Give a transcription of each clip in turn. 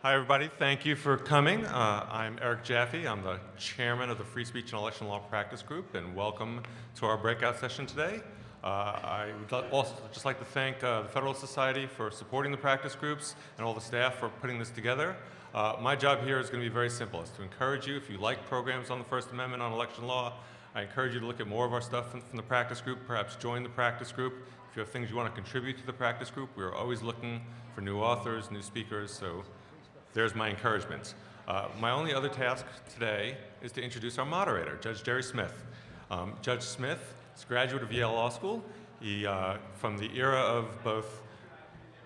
Hi, everybody. Thank you for coming. I'm Eric Jaffe. I'm the chairman of the Free Speech and Election Law Practice Group, and welcome to our breakout session today. I would also just like to thank the Federal Society for supporting the practice groups and all the staff for putting this together. My job here is going to be very simple. It's to encourage you, if you like programs on the First Amendment on election law, I encourage you to look at more of our stuff from the practice group, perhaps join the practice group. If you have things you want to contribute to the practice group, we're always looking for new authors, new speakers, so there's my encouragement. My only other task today is to introduce our moderator, Judge Jerry Smith. Judge Smith is a graduate of Yale Law School. He, from the era of both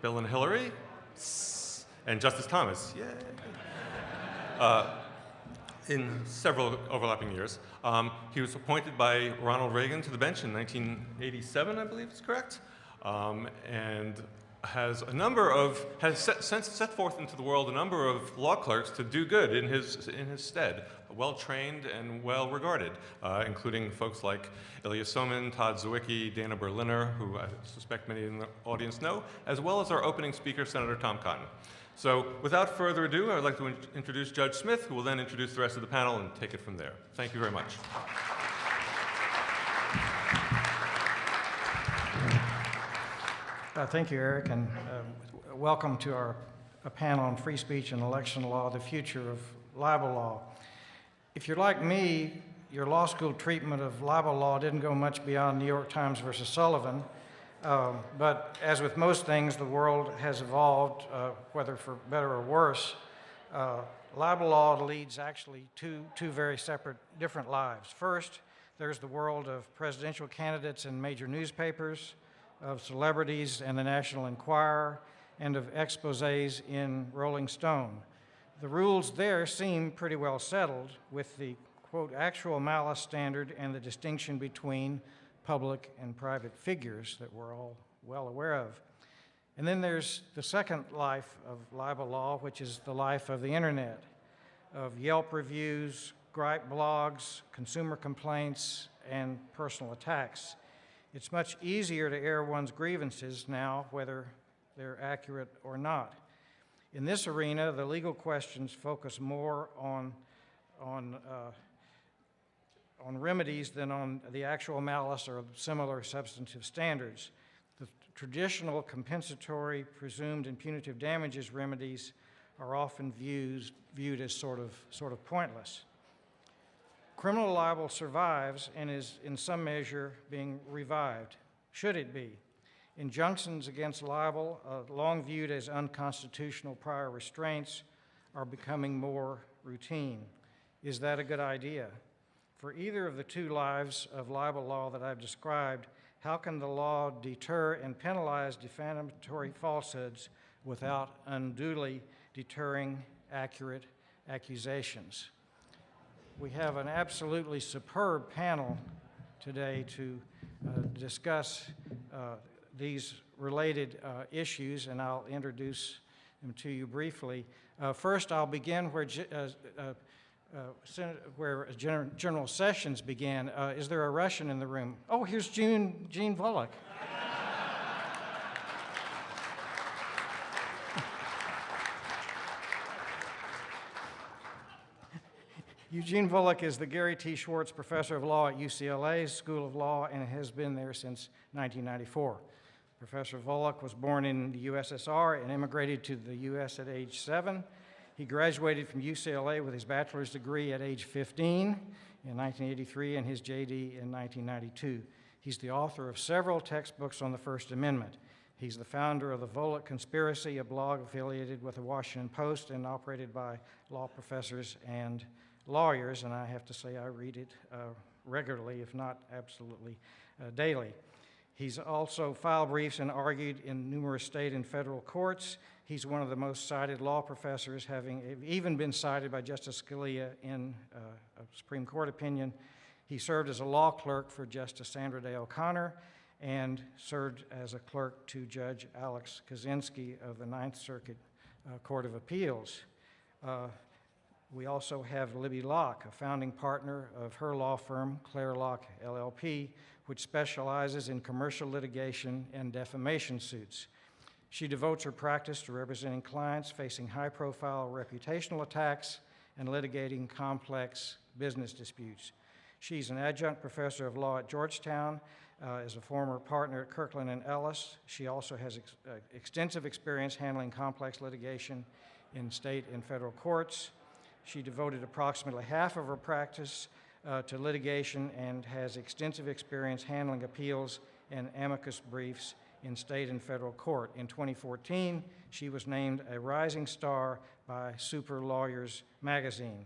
Bill and Hillary and Justice Thomas, yay! In several overlapping years. He was appointed by Ronald Reagan to the bench in 1987, I believe is correct, and has a number of, set forth into the world a number of law clerks to do good in his stead, well-trained and well-regarded, including folks like Ilya Somin, Todd Zwicky, Dana Berliner, who I suspect many in the audience know, as well as our opening speaker, Senator Tom Cotton. So without further ado, I would like to introduce Judge Smith, who will then introduce the rest of the panel and take it from there. Thank you very much. Thank you, Eric, and welcome to our panel on free speech and election law, the future of libel law. If you're like me, your law school treatment of libel law didn't go much beyond New York Times versus Sullivan, but as with most things, the world has evolved, whether for better or worse. Libel law leads actually two very separate, different lives. First, there's the world of presidential candidates in major newspapers, of celebrities and the National Enquirer, and of exposés in Rolling Stone. The rules there seem pretty well settled with the, quote, actual malice standard and the distinction between public and private figures that we're all well aware of. And then there's the second life of libel law, which is the life of the internet, of Yelp reviews, gripe blogs, consumer complaints, and personal attacks. It's much easier to air one's grievances now, whether they're accurate or not. In this arena, the legal questions focus more on remedies than on the actual malice or similar substantive standards. The traditional compensatory, presumed, and punitive damages remedies are often viewed as sort of pointless. Criminal libel survives and is in some measure being revived. Should it be? Injunctions against libel, long viewed as unconstitutional prior restraints, are becoming more routine. Is that a good idea? For either of the two lives of libel law that I've described, how can the law deter and penalize defamatory falsehoods without unduly deterring accurate accusations? We have an absolutely superb panel today to discuss these related issues, and I'll introduce them to you briefly. First, I'll begin where General Sessions began. Is there a Russian in the room? Oh, here's Eugene Bullock. Eugene Bullock is the Gary T. Schwartz Professor of Law at UCLA's School of Law and has been there since 1994. Professor Bullock was born in the USSR and immigrated to the U.S. at age 7. He graduated from UCLA with his bachelor's degree at age 15 in 1983 and his JD in 1992. He's the author of several textbooks on the First Amendment. He's the founder of the Bullock Conspiracy, a blog affiliated with the Washington Post and operated by law professors and lawyers, and I have to say I read it regularly, if not absolutely daily. He's also filed briefs and argued in numerous state and federal courts. He's one of the most cited law professors, having even been cited by Justice Scalia in a Supreme Court opinion. He served as a law clerk for Justice Sandra Day O'Connor and served as a clerk to Judge Alex Kaczynski of the Ninth Circuit Court of Appeals. We also have Libby Locke, a founding partner of her law firm, Claire Locke LLP, which specializes in commercial litigation and defamation suits. She devotes her practice to representing clients facing high-profile reputational attacks and litigating complex business disputes. She's an adjunct professor of law at Georgetown, is a former partner at Kirkland & Ellis. She also has extensive experience handling complex litigation in state and federal courts. She devoted approximately half of her practice to litigation and has extensive experience handling appeals and amicus briefs in state and federal court. In 2014, she was named a Rising Star by Super Lawyers magazine.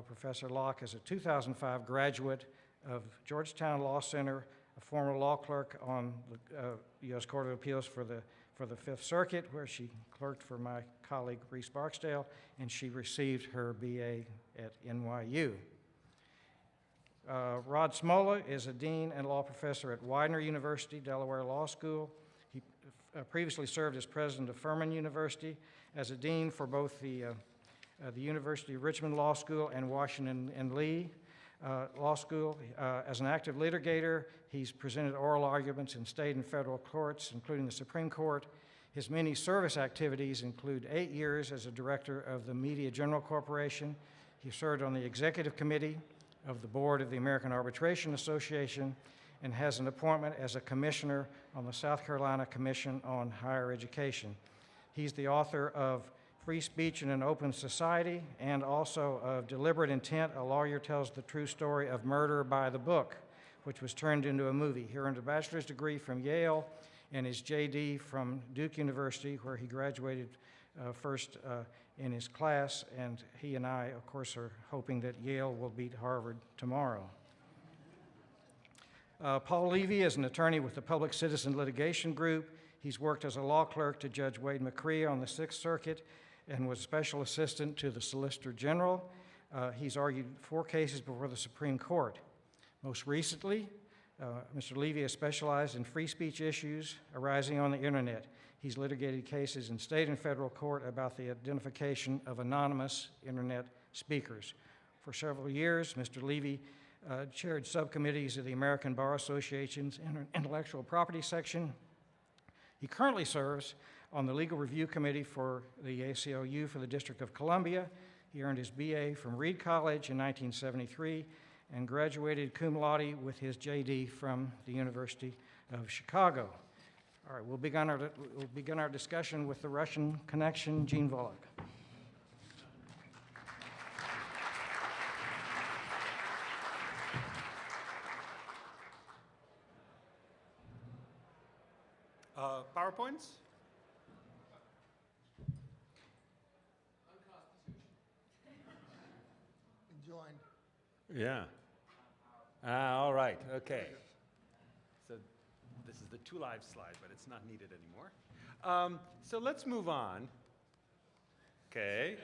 Professor Locke is a 2005 graduate of Georgetown Law Center, a former law clerk on the U.S. Court of Appeals for the Fifth Circuit, where she clerked for my colleague Reese Barksdale, and she received her BA at NYU. Rod Smola is a dean and law professor at Widener University, Delaware Law School. He previously served as president of Furman University, as a dean for both the University of Richmond Law School and Washington and Lee Law School. As an active litigator, he's presented oral arguments in state and federal courts, including the Supreme Court. His many service activities include 8 years as a director of the Media General Corporation. He served on the executive committee of the board of the American Arbitration Association and has an appointment as a commissioner on the South Carolina Commission on Higher Education. He's the author of Free Speech in an Open Society, and also of Deliberate Intent, A Lawyer Tells the True Story of Murder by the Book, which was turned into a movie. He earned a bachelor's degree from Yale and his JD from Duke University, where he graduated first in his class, and he and I, of course, are hoping that Yale will beat Harvard tomorrow. Paula Levy is an attorney with the Public Citizen Litigation Group. He's worked as a law clerk to Judge Wade McCree on the Sixth Circuit and was special assistant to the Solicitor General. He's argued 4 cases before the Supreme Court. Most recently, Mr. Levy has specialized in free speech issues arising on the internet. He's litigated cases in state and federal court about the identification of anonymous internet speakers. For several years, Mr. Levy chaired subcommittees of the American Bar Association's Intellectual Property section. He currently serves on the Legal Review Committee for the ACLU for the District of Columbia. He earned his BA from Reed College in 1973 and graduated cum laude with his JD from the University of Chicago. All right, we'll begin our discussion with the Russian connection, Eugene Bullock. PowerPoints? Joined. Yeah. All right, okay. So this is the 2 live slide, but it's not needed anymore. So let's move on. Okay.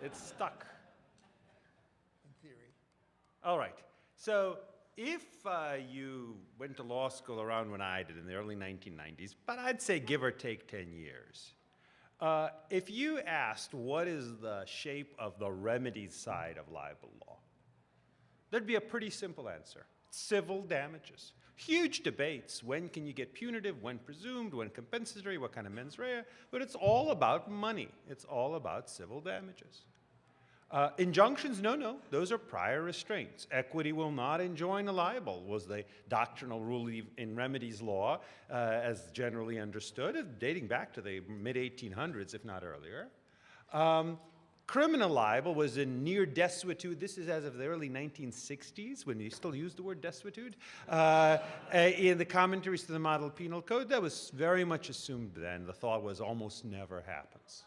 It's stuck. In theory. All right. So if you went to law school around when I did in the early 1990s, but I'd say give or take 10 years, if you asked what is the shape of the remedies side of libel law, there'd be a pretty simple answer. Civil damages. Huge debates. When can you get punitive, when presumed, when compensatory, what kind of mens rea, but it's all about money. It's all about civil damages. Injunctions, no, those are prior restraints. Equity will not enjoin a libel was the doctrinal rule in remedies law, as generally understood, dating back to the mid-1800s, if not earlier. Criminal libel was in near desuetude. This is as of the early 1960s, when you still use the word desuetude. In the commentaries to the Model Penal Code, that was very much assumed then. The thought was almost never happens.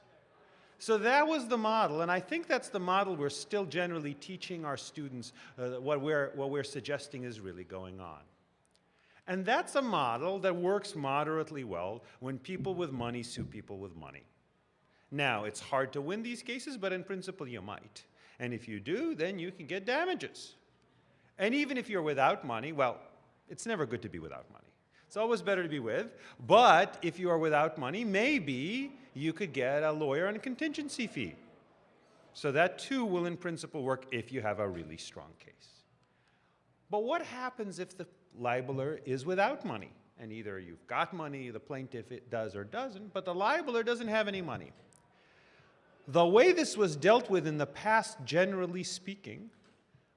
So that was the model, and I think that's the model we're still generally teaching our students, what we're suggesting is really going on. And that's a model that works moderately well when people with money sue people with money. Now, it's hard to win these cases, but in principle you might. And if you do, then you can get damages. And even if you're without money, well, it's never good to be without money. It's always better to be with. But if you are without money, maybe you could get a lawyer on a contingency fee. So that too will in principle work if you have a really strong case. But what happens if the libeler is without money and either you've got money, the plaintiff it does or doesn't, but the libeler doesn't have any money. The way this was dealt with in the past, generally speaking,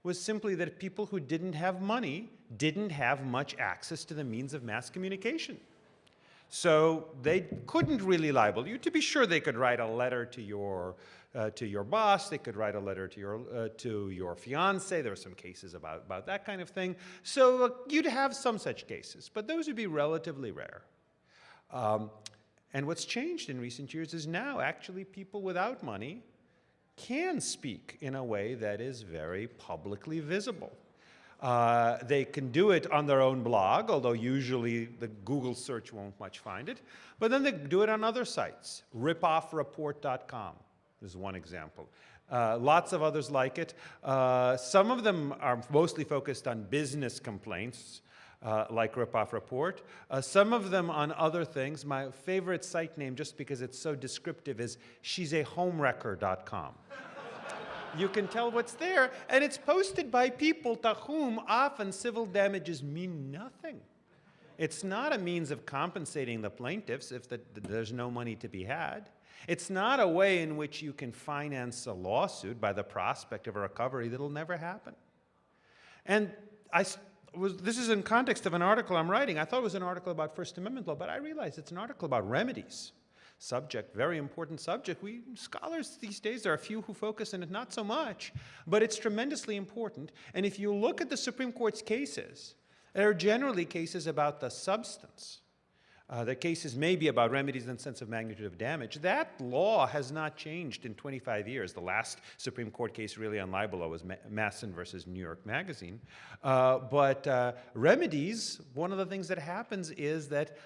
was simply that people who didn't have money didn't have much access to the means of mass communication. So they couldn't really libel you. To be sure, they could write a letter to your boss. They could write a letter to your fiance. There were some cases about that kind of thing. So you'd have some such cases, but those would be relatively rare. And what's changed in recent years is now actually people without money can speak in a way that is very publicly visible. They can do it on their own blog, although usually the Google search won't much find it. But then they do it on other sites. RipOffReport.kr is one example. Lots of others like it. Some of them are mostly focused on business complaints, like RipOffReport. Some of them on other things. My favorite site name, just because it's so descriptive, is she'sahomewrecker.com. You can tell what's there, and it's posted by people to whom often civil damages mean nothing. It's not a means of compensating the plaintiffs if there's no money to be had. It's not a way in which you can finance a lawsuit by the prospect of a recovery that'll never happen. And this is in context of an article I'm writing. I thought it was an article about First Amendment law, but I realized it's an article about remedies. Subject, very important subject. Scholars these days, there are a few who focus on it, not so much, but it's tremendously important. And if you look at the Supreme Court's cases, there are generally cases about the substance. The cases may be about remedies in the sense of magnitude of damage. That law has not changed in 25 years. The last Supreme Court case really on libel law was Masson versus New York Magazine. But remedies, one of the things that happens is that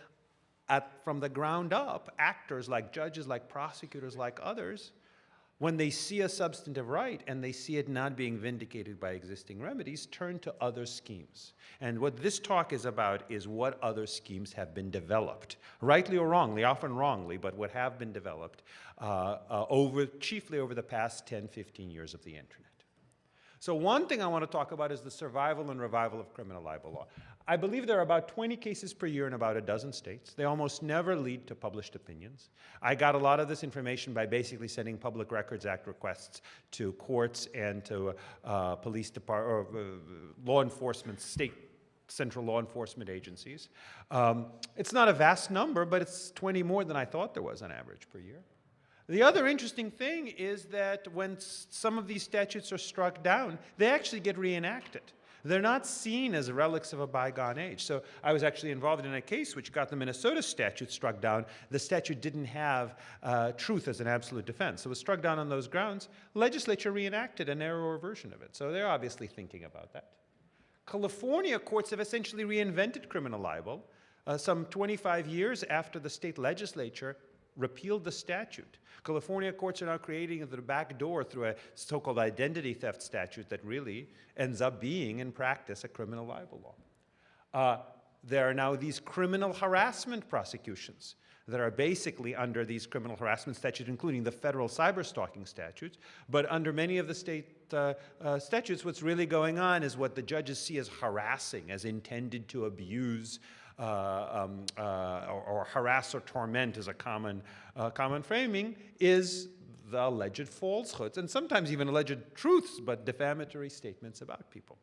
from the ground up, actors like judges, like prosecutors, like others, when they see a substantive right and they see it not being vindicated by existing remedies, turn to other schemes. And what this talk is about is what other schemes have been developed, rightly or wrongly, often wrongly, but what have been developed chiefly over the past 10, 15 years of the internet. So one thing I want to talk about is the survival and revival of criminal libel law. I believe there are about 20 cases per year in about a dozen states. They almost never lead to published opinions. I got a lot of this information by basically sending Public Records Act requests to courts and to police department, or law enforcement, state central law enforcement agencies. It's not a vast number, but it's 20 more than I thought there was on average per year. The other interesting thing is that when some of these statutes are struck down, they actually get reenacted. They're not seen as relics of a bygone age. So I was actually involved in a case which got the Minnesota statute struck down. The statute didn't have truth as an absolute defense. So it was struck down on those grounds. Legislature reenacted a narrower version of it. So they're obviously thinking about that. California courts have essentially reinvented criminal libel some 25 years after the state legislature repealed the statute. California courts are now creating the back door through a so-called identity theft statute that really ends up being, in practice, a criminal libel law. There are now these criminal harassment prosecutions that are basically under these criminal harassment statutes, including the federal cyberstalking statutes. But under many of the state statutes, what's really going on is what the judges see as harassing, as intended to abuse or harass or torment is a common framing, is the alleged falsehoods, and sometimes even alleged truths, but defamatory statements about people.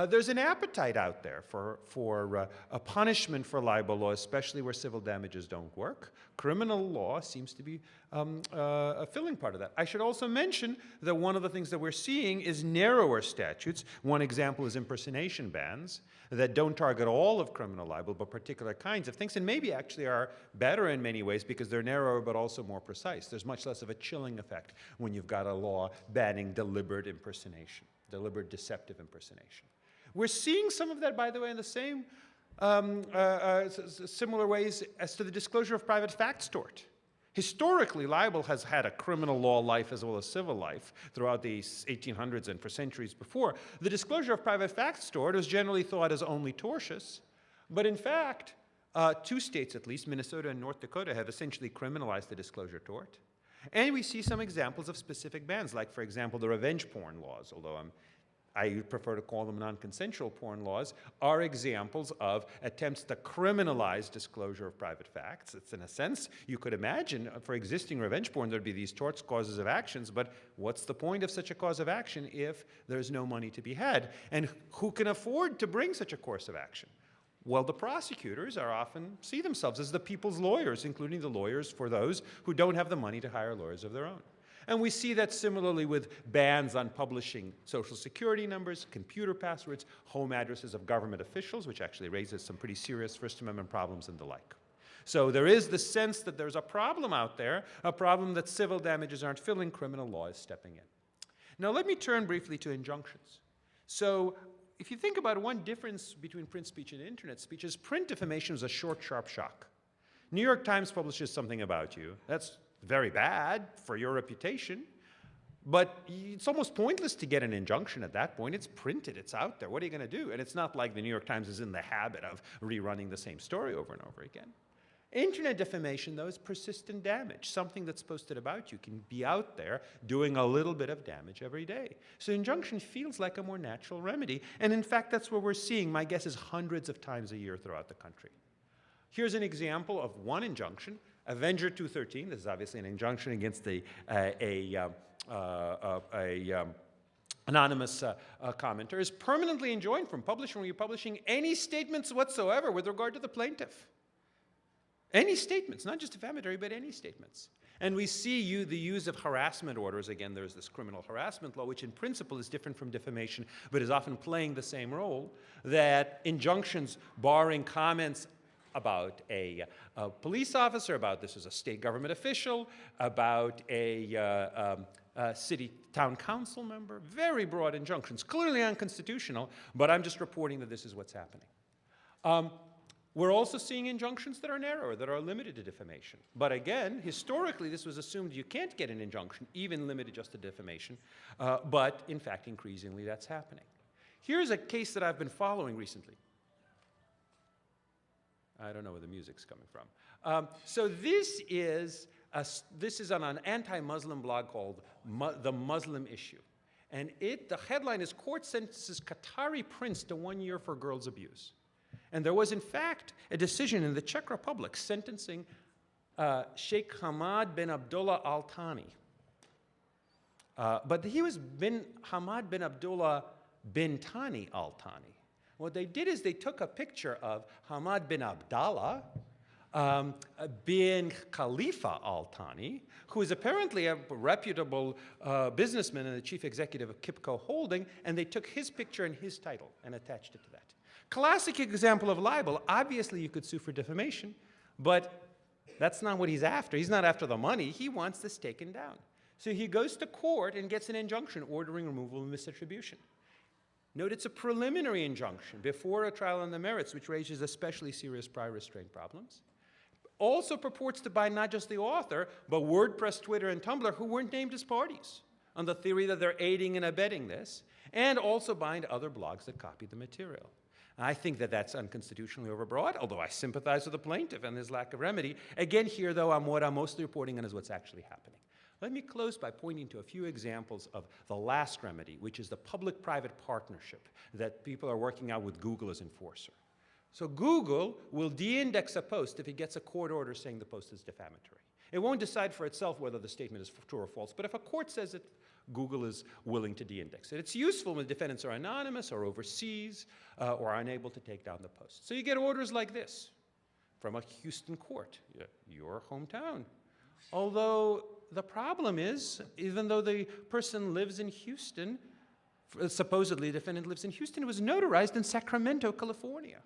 There's an appetite out there for a punishment for libel law, especially where civil damages don't work. Criminal law seems to be a filling part of that. I should also mention that one of the things that we're seeing is narrower statutes. One example is impersonation bans that don't target all of criminal libel, but particular kinds of things, and maybe actually are better in many ways because they're narrower but also more precise. There's much less of a chilling effect when you've got a law banning deliberate impersonation, deliberate deceptive impersonation. We're seeing some of that, by the way, in the same similar ways as to the disclosure of private facts tort. Historically, libel has had a criminal law life as well as civil life throughout the 1800s and for centuries before. The disclosure of private facts tort was generally thought as only tortious, but in fact, 2 states at least, Minnesota and North Dakota, have essentially criminalized the disclosure tort. And we see some examples of specific bans, like, for example, the revenge porn laws, although I prefer to call them non-consensual porn laws, are examples of attempts to criminalize disclosure of private facts. It's in a sense, you could imagine for existing revenge porn, there'd be these torts, causes of actions, but what's the point of such a cause of action if there's no money to be had? And who can afford to bring such a course of action? Well, the prosecutors are often see themselves as the people's lawyers, including the lawyers for those who don't have the money to hire lawyers of their own. And we see that similarly with bans on publishing social security numbers, computer passwords, home addresses of government officials, which actually raises some pretty serious First Amendment problems and the like. So there is the sense that there's a problem out there, a problem that civil damages aren't filling, criminal law is stepping in. Now let me turn briefly to injunctions. So if you think about one difference between print speech and internet speech is print defamation is a short, sharp shock. New York Times publishes something about you. That's very bad for your reputation, but it's almost pointless to get an injunction at that point. It's printed, it's out there. What are you going to do? And it's not like the New York Times is in the habit of rerunning the same story over and over again. Internet defamation, though, is persistent damage. Something that's posted about you can be out there doing a little bit of damage every day. So injunction feels like a more natural remedy. And in fact, that's what we're seeing, my guess is hundreds of times a year throughout the country. Here's an example of one injunction. Avenger 213, this is obviously an injunction against anonymous commenter, is permanently enjoined from publishing or republishing any statements whatsoever with regard to the plaintiff. Any statements, not just defamatory, but any statements. And we see the use of harassment orders. Again, there's this criminal harassment law, which in principle is different from defamation, but is often playing the same role, that injunctions barring comments about a police officer, about this is a state government official, about a city town council member, very broad injunctions, clearly unconstitutional, but I'm just reporting that this is what's happening. We're also seeing injunctions that are narrower, that are limited to defamation. But again, historically, this was assumed you can't get an injunction, even limited just to defamation, but in fact, increasingly, that's happening. Here's a case that I've been following recently. I don't know where the music's coming from. So this is on an anti-Muslim blog called The Muslim Issue. And the headline is, Court Sentences Qatari Prince to 1 year for Girls' Abuse. And there was, in fact, a decision in the Czech Republic sentencing Sheikh Hamad bin Abdullah Al Thani. But he was Hamad bin Abdullah bin Thani Al Thani. What they did is they took a picture of Hamad bin Abdallah bin Khalifa Al Thani, who is apparently a reputable businessman and the chief executive of Kipco Holding, and they took his picture and his title and attached it to that. Classic example of libel. Obviously, you could sue for defamation, but that's not what he's after. He's not after the money. He wants this taken down. So he goes to court and gets an injunction ordering removal and misattribution. Note it's a preliminary injunction before a trial on the merits, which raises especially serious prior restraint problems. Also purports to bind not just the author, but WordPress, Twitter, and Tumblr, who weren't named as parties, on the theory that they're aiding and abetting this, and also bind other blogs that copied the material. I think that that's unconstitutionally overbroad, although I sympathize with the plaintiff and his lack of remedy. Again, here, though, what I'm mostly reporting on is what's actually happening. Let me close by pointing to a few examples of the last remedy, which is the public-private partnership that people are working out with Google as enforcer. So Google will de-index a post if it gets a court order saying the post is defamatory. It won't decide for itself whether the statement is true or false, but if a court says it, Google is willing to de-index it. It's useful when defendants are anonymous or overseas or are unable to take down the post. So you get orders like this from a Houston court, your hometown. Although the problem is, even though the person lives in Houston, supposedly the defendant lives in Houston, it was notarized in Sacramento, California.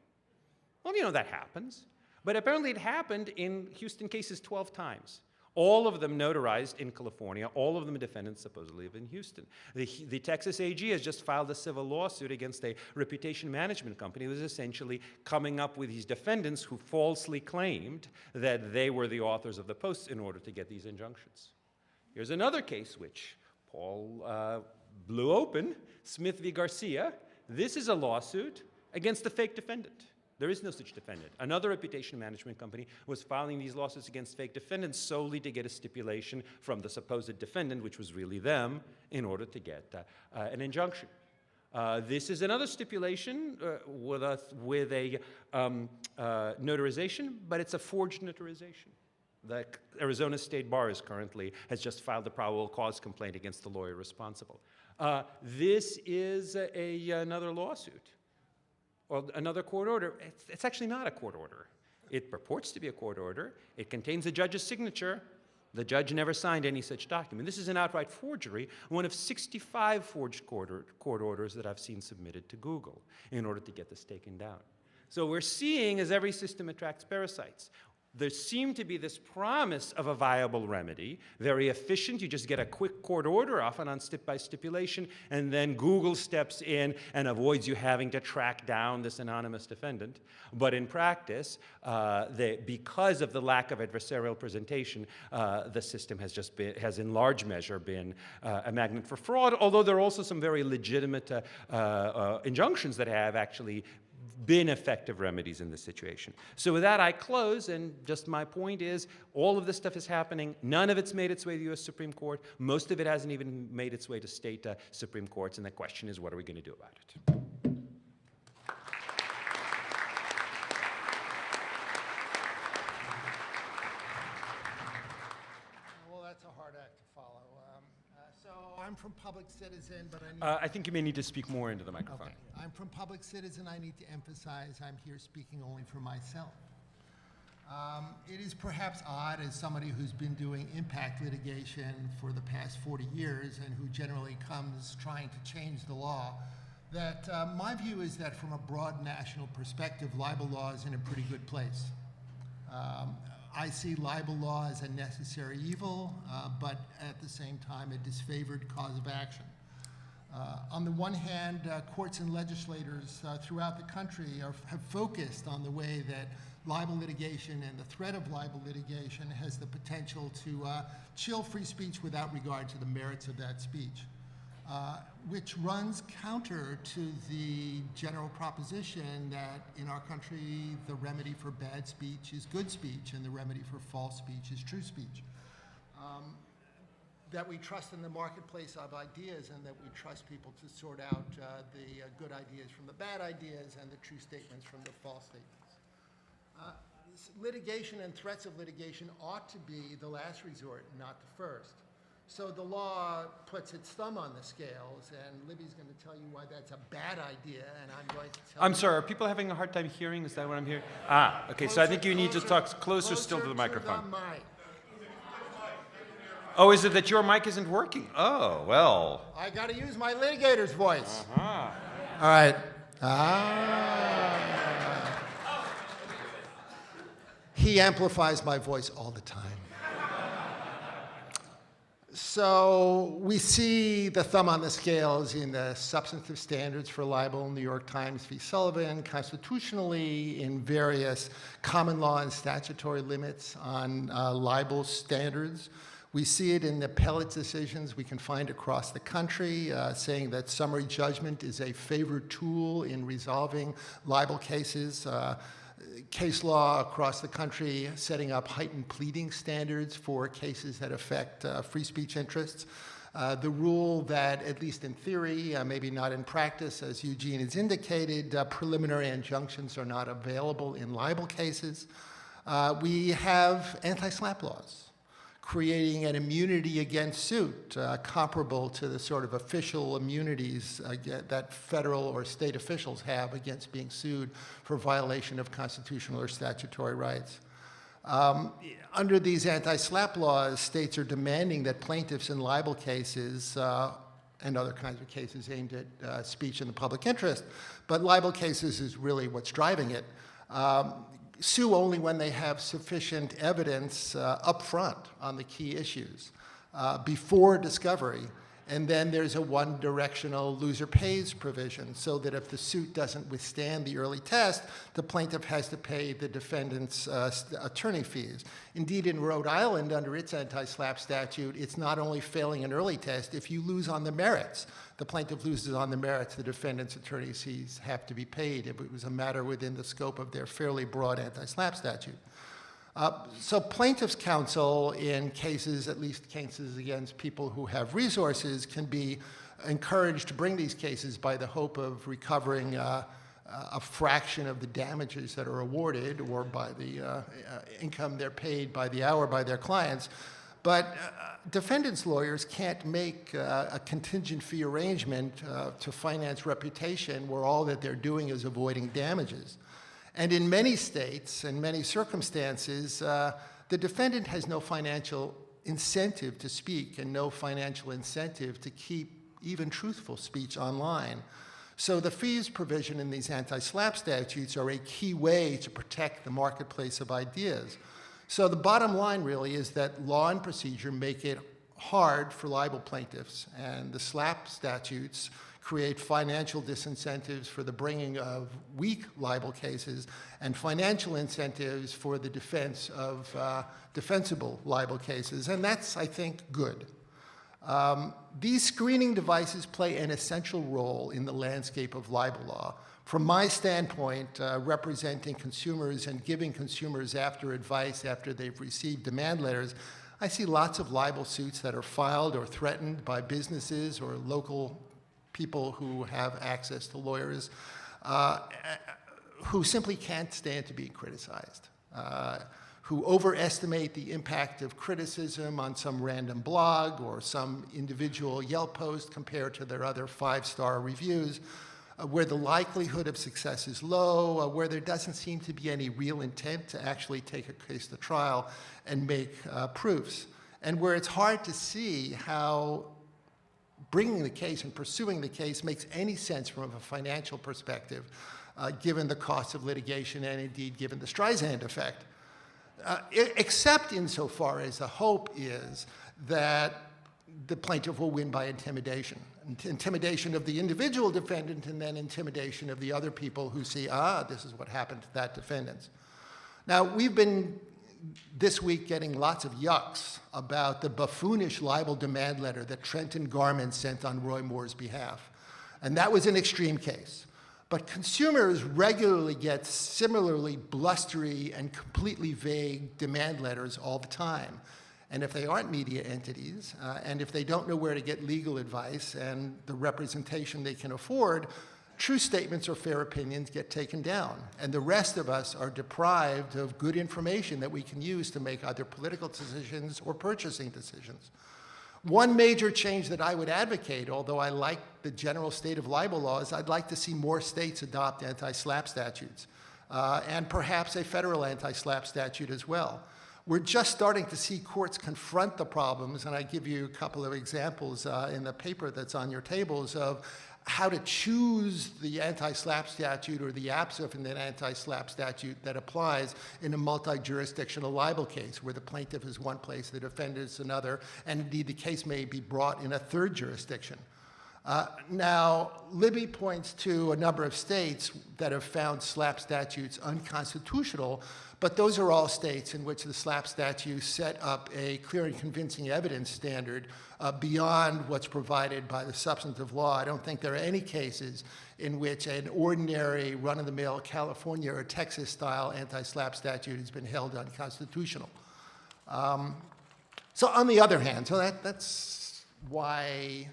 Well, you know, that happens. But apparently it happened in Houston cases 12 times. All of them notarized in California. All of them defendants supposedly live in Houston. The Texas AG has just filed a civil lawsuit against a reputation management company that was essentially coming up with these defendants who falsely claimed that they were the authors of the posts in order to get these injunctions. Here's another case which Paul blew open, Smith v. Garcia. This is a lawsuit against a fake defendant. There is no such defendant. Another reputation management company was filing these lawsuits against fake defendants solely to get a stipulation from the supposed defendant, which was really them, in order to get an injunction. This is another stipulation with a notarization, but it's a forged notarization. The Arizona State Bar has just filed a probable cause complaint against the lawyer responsible. This is another lawsuit, or another court order. It's actually not a court order. It purports to be a court order. It contains a judge's signature. The judge never signed any such document. This is an outright forgery, one of 65 forged court orders that I've seen submitted to Google in order to get this taken down. So we're seeing, as every system attracts parasites, there seemed to be this promise of a viable remedy, very efficient. You just get a quick court order, often on by stipulation, and then Google steps in and avoids you having to track down this anonymous defendant. But in practice, because of the lack of adversarial presentation, the system has in large measure been a magnet for fraud, although there are also some very legitimate injunctions that have actually been effective remedies in this situation. So with that, I close, and just my point is, all of this stuff is happening. None of it's made its way to the U.S. Supreme Court. Most of it hasn't even made its way to state Supreme Courts, and the question is, what are we going to do about it? Well, that's a hard act to follow. So I'm from Public Citizen, but I need I think you may need to speak more into the microphone. Okay. I'm from Public Citizen. I need to emphasize I'm here speaking only for myself. It is perhaps odd, as somebody who's been doing impact litigation for the past 40 years and who generally comes trying to change the law, that my view is that from a broad national perspective, libel law is in a pretty good place. I see libel law as a necessary evil, but at the same time a disfavored cause of action. On the one hand, courts and legislators throughout the country have focused on the way that libel litigation and the threat of libel litigation has the potential to chill free speech without regard to the merits of that speech, which runs counter to the general proposition that in our country the remedy for bad speech is good speech and the remedy for false speech is true speech. That we trust in the marketplace of ideas and that we trust people to sort out the good ideas from the bad ideas and the true statements from the false statements. Litigation and threats of litigation ought to be the last resort, not the first. So the law puts its thumb on the scales, and Libby's going to tell you why that's a bad idea, and I'm going to tell you... I'm sorry, are people having a hard time hearing? Is that what I'm hearing? Ah, okay, so I think you need to talk closer still to the microphone. To the mic. Oh, is it that your mic isn't working? Oh, well. I got to use my litigator's voice. Uh-huh. All right. He amplifies my voice all the time. So we see the thumb on the scales in the substantive standards for libel, New York Times v. Sullivan, constitutionally in various common law and statutory limits on libel standards. We see it in the appellate decisions we can find across the country, saying that summary judgment is a favored tool in resolving libel cases. Case law across the country setting up heightened pleading standards for cases that affect free speech interests. The rule that, at least in theory, maybe not in practice, as Eugene has indicated, preliminary injunctions are not available in libel cases. We have anti-SLAPP laws, creating an immunity against suit comparable to the sort of official immunities that federal or state officials have against being sued for violation of constitutional or statutory rights. Under these anti-SLAPP laws, states are demanding that plaintiffs in libel cases and other kinds of cases aimed at speech in the public interest, but libel cases is really what's driving it, sue only when they have sufficient evidence up front on the key issues before discovery. And then there's a one-directional loser pays provision so that if the suit doesn't withstand the early test, the plaintiff has to pay the defendant's attorney fees. Indeed, in Rhode Island, under its anti-SLAPP statute, it's not only failing an early test, if you lose on the merits, the plaintiff loses on the merits, the defendant's attorney fees have to be paid if it was a matter within the scope of their fairly broad anti-SLAPP statute. So plaintiffs' counsel in cases, at least cases against people who have resources, can be encouraged to bring these cases by the hope of recovering a fraction of the damages that are awarded or by the income they're paid by the hour by their clients. But defendants' lawyers can't make a contingent fee arrangement to finance reputation where all that they're doing is avoiding damages. And in many states and many circumstances, the defendant has no financial incentive to speak and no financial incentive to keep even truthful speech online. So the fees provision in these anti-SLAPP statutes are a key way to protect the marketplace of ideas. So the bottom line really is that law and procedure make it hard for libel plaintiffs, and the SLAPP statutes create financial disincentives for the bringing of weak libel cases and financial incentives for the defense of defensible libel cases, and that's, I think, good. These screening devices play an essential role in the landscape of libel law. From my standpoint, representing consumers and giving consumers advice after they've received demand letters, I see lots of libel suits that are filed or threatened by businesses or local people who have access to lawyers who simply can't stand to be criticized, who overestimate the impact of criticism on some random blog or some individual Yelp post compared to their other 5-star reviews, where the likelihood of success is low, where there doesn't seem to be any real intent to actually take a case to trial and make proofs, and where it's hard to see how bringing the case and pursuing the case makes any sense from a financial perspective, given the cost of litigation and indeed given the Streisand effect. Except insofar as the hope is that the plaintiff will win by intimidation. Intimidation of the individual defendant and then intimidation of the other people who see, this is what happened to that defendant. Now, we've been this week getting lots of yucks about the buffoonish libel demand letter that Trenton Garment sent on Roy Moore's behalf. And that was an extreme case. But consumers regularly get similarly blustery and completely vague demand letters all the time. And if they aren't media entities, and if they don't know where to get legal advice and the representation they can afford, true statements or fair opinions get taken down. And the rest of us are deprived of good information that we can use to make either political decisions or purchasing decisions. One major change that I would advocate, although I like the general state of libel law, is I'd like to see more states adopt anti-SLAPP statutes, and perhaps a federal anti-SLAPP statute as well. We're just starting to see courts confront the problems, and I give you a couple of examples in the paper that's on your tables of how to choose the anti-SLAPP statute or the absence of an anti-SLAPP statute that applies in a multi-jurisdictional libel case where the plaintiff is one place, the defendant is another, and indeed the case may be brought in a third jurisdiction. Now, Libby points to a number of states that have found SLAPP statutes unconstitutional, but those are all states in which the SLAPP statute set up a clear and convincing evidence standard beyond what's provided by the substantive law. I don't think there are any cases in which an ordinary run-of-the-mill California or Texas-style anti-SLAPP statute has been held unconstitutional. So on the other hand, so that's why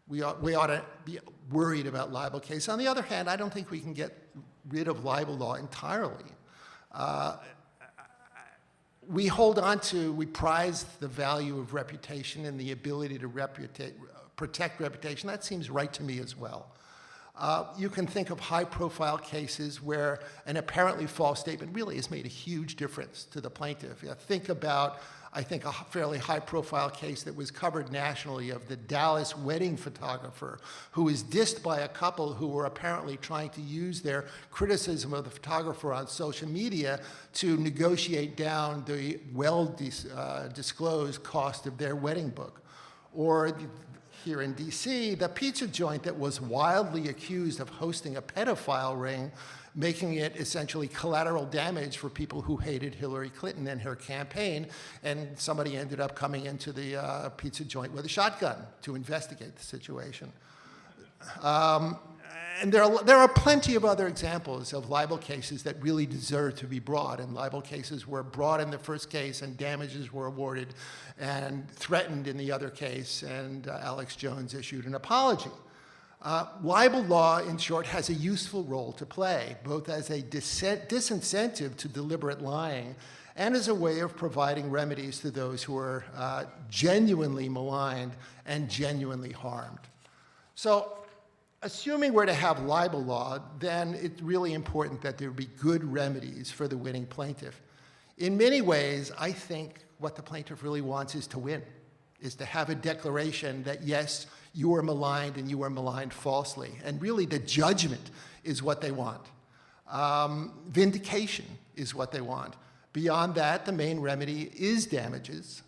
we ought to be worried about libel cases. On the other hand, I don't think we can get rid of libel law entirely. We prize the value of reputation and the ability to protect reputation. That seems right to me as well. You can think of high-profile cases where an apparently false statement really has made a huge difference to the plaintiff. Think about, I think, a fairly high-profile case that was covered nationally of the Dallas wedding photographer who was dissed by a couple who were apparently trying to use their criticism of the photographer on social media to negotiate down the well-disclosed cost of their wedding book. Or here in DC, the pizza joint that was wildly accused of hosting a pedophile ring, making it essentially collateral damage for people who hated Hillary Clinton and her campaign, and somebody ended up coming into the pizza joint with a shotgun to investigate the situation. And there are plenty of other examples of libel cases that really deserve to be brought, and libel cases were brought in the first case and damages were awarded and threatened in the other case, and Alex Jones issued an apology. Libel law, in short, has a useful role to play, both as a disincentive to deliberate lying and as a way of providing remedies to those who are genuinely maligned and genuinely harmed. So, assuming we're to have libel law, then it's really important that there be good remedies for the winning plaintiff. In many ways, I think what the plaintiff really wants is to win, is to have a declaration that, yes, you were maligned and you were maligned falsely. And really, the judgment is what they want. Vindication is what they want. Beyond that, the main remedy is damages,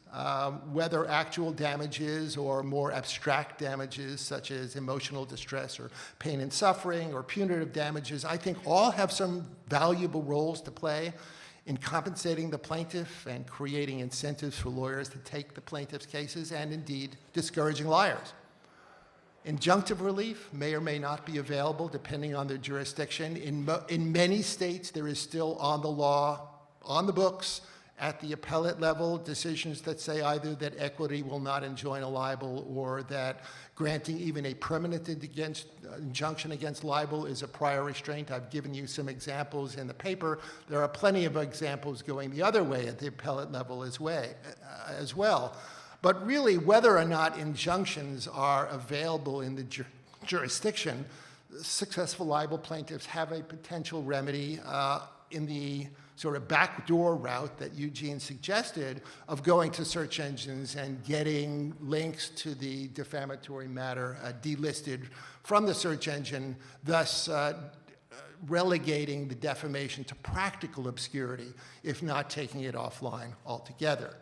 whether actual damages or more abstract damages, such as emotional distress or pain and suffering or punitive damages. I think all have some valuable roles to play in compensating the plaintiff and creating incentives for lawyers to take the plaintiff's cases and indeed discouraging liars. Injunctive relief may or may not be available depending on their jurisdiction. In many states, there is still on the law, on the books, at the appellate level, decisions that say either that equity will not enjoin a libel or that granting even a permanent injunction against libel is a prior restraint. I've given you some examples in the paper. There are plenty of examples going the other way at the appellate level as well. But really, whether or not injunctions are available in the jurisdiction, successful libel plaintiffs have a potential remedy in the sort of backdoor route that Eugene suggested of going to search engines and getting links to the defamatory matter delisted from the search engine, thus relegating the defamation to practical obscurity, if not taking it offline altogether.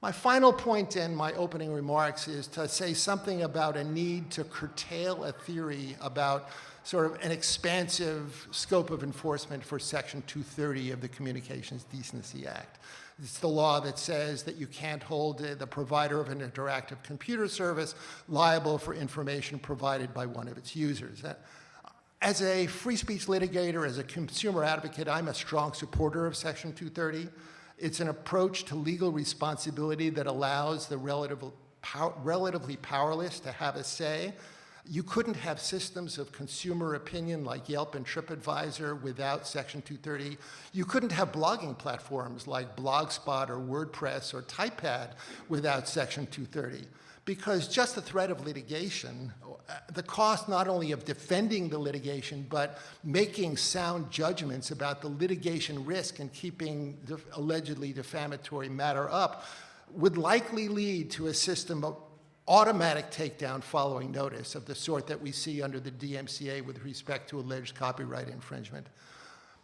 My final point in my opening remarks is to say something about a need to curtail a theory about sort of an expansive scope of enforcement for Section 230 of the Communications Decency Act. It's the law that says that you can't hold the provider of an interactive computer service liable for information provided by one of its users. As a free speech litigator, as a consumer advocate, I'm a strong supporter of Section 230. It's an approach to legal responsibility that allows the relatively powerless to have a say. You couldn't have systems of consumer opinion like Yelp and TripAdvisor without Section 230. You couldn't have blogging platforms like Blogspot or WordPress or Typepad without Section 230. Because just the threat of litigation, the cost not only of defending the litigation, but making sound judgments about the litigation risk and keeping the allegedly defamatory matter up would likely lead to a system of automatic takedown following notice of the sort that we see under the DMCA with respect to alleged copyright infringement.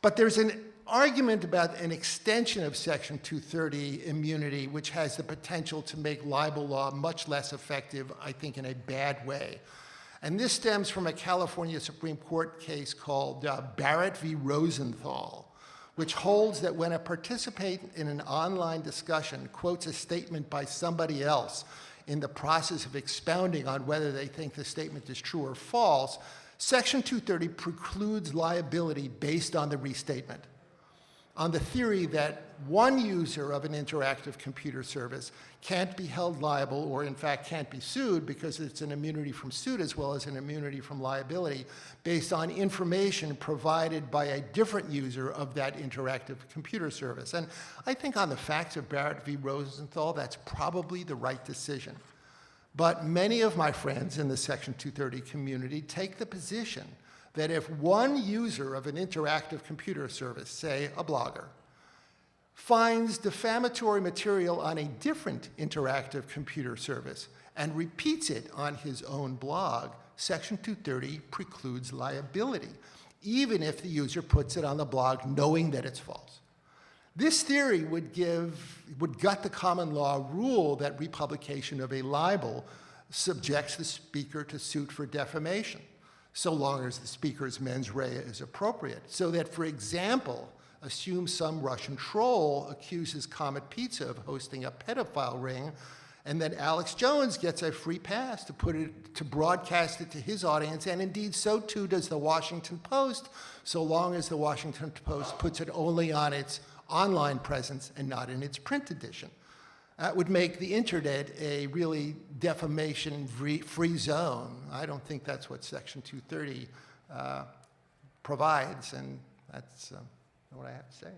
But there's an argument about an extension of Section 230 immunity, which has the potential to make libel law much less effective, I think, in a bad way. And this stems from a California Supreme Court case called Barrett v. Rosenthal, which holds that when a participant in an online discussion quotes a statement by somebody else in the process of expounding on whether they think the statement is true or false, Section 230 precludes liability based on the restatement, on the theory that one user of an interactive computer service can't be held liable, or in fact can't be sued, because it's an immunity from suit as well as an immunity from liability based on information provided by a different user of that interactive computer service. And I think on the facts of Barrett v. Rosenthal, that's probably the right decision. But many of my friends in the Section 230 community take the position that if one user of an interactive computer service, say a blogger, finds defamatory material on a different interactive computer service and repeats it on his own blog, Section 230 precludes liability, even if the user puts it on the blog knowing that it's false. This theory would gut the common law rule that republication of a libel subjects the speaker to suit for defamation, so long as the speaker's mens rea is appropriate. So that, for example, assume some Russian troll accuses Comet Pizza of hosting a pedophile ring and then Alex Jones gets a free pass to broadcast it to his audience, and indeed so too does the Washington Post, so long as the Washington Post puts it only on its online presence and not in its print edition. That would make the internet a really defamation-free zone. I don't think that's what Section 230 provides, and that's what I have to say.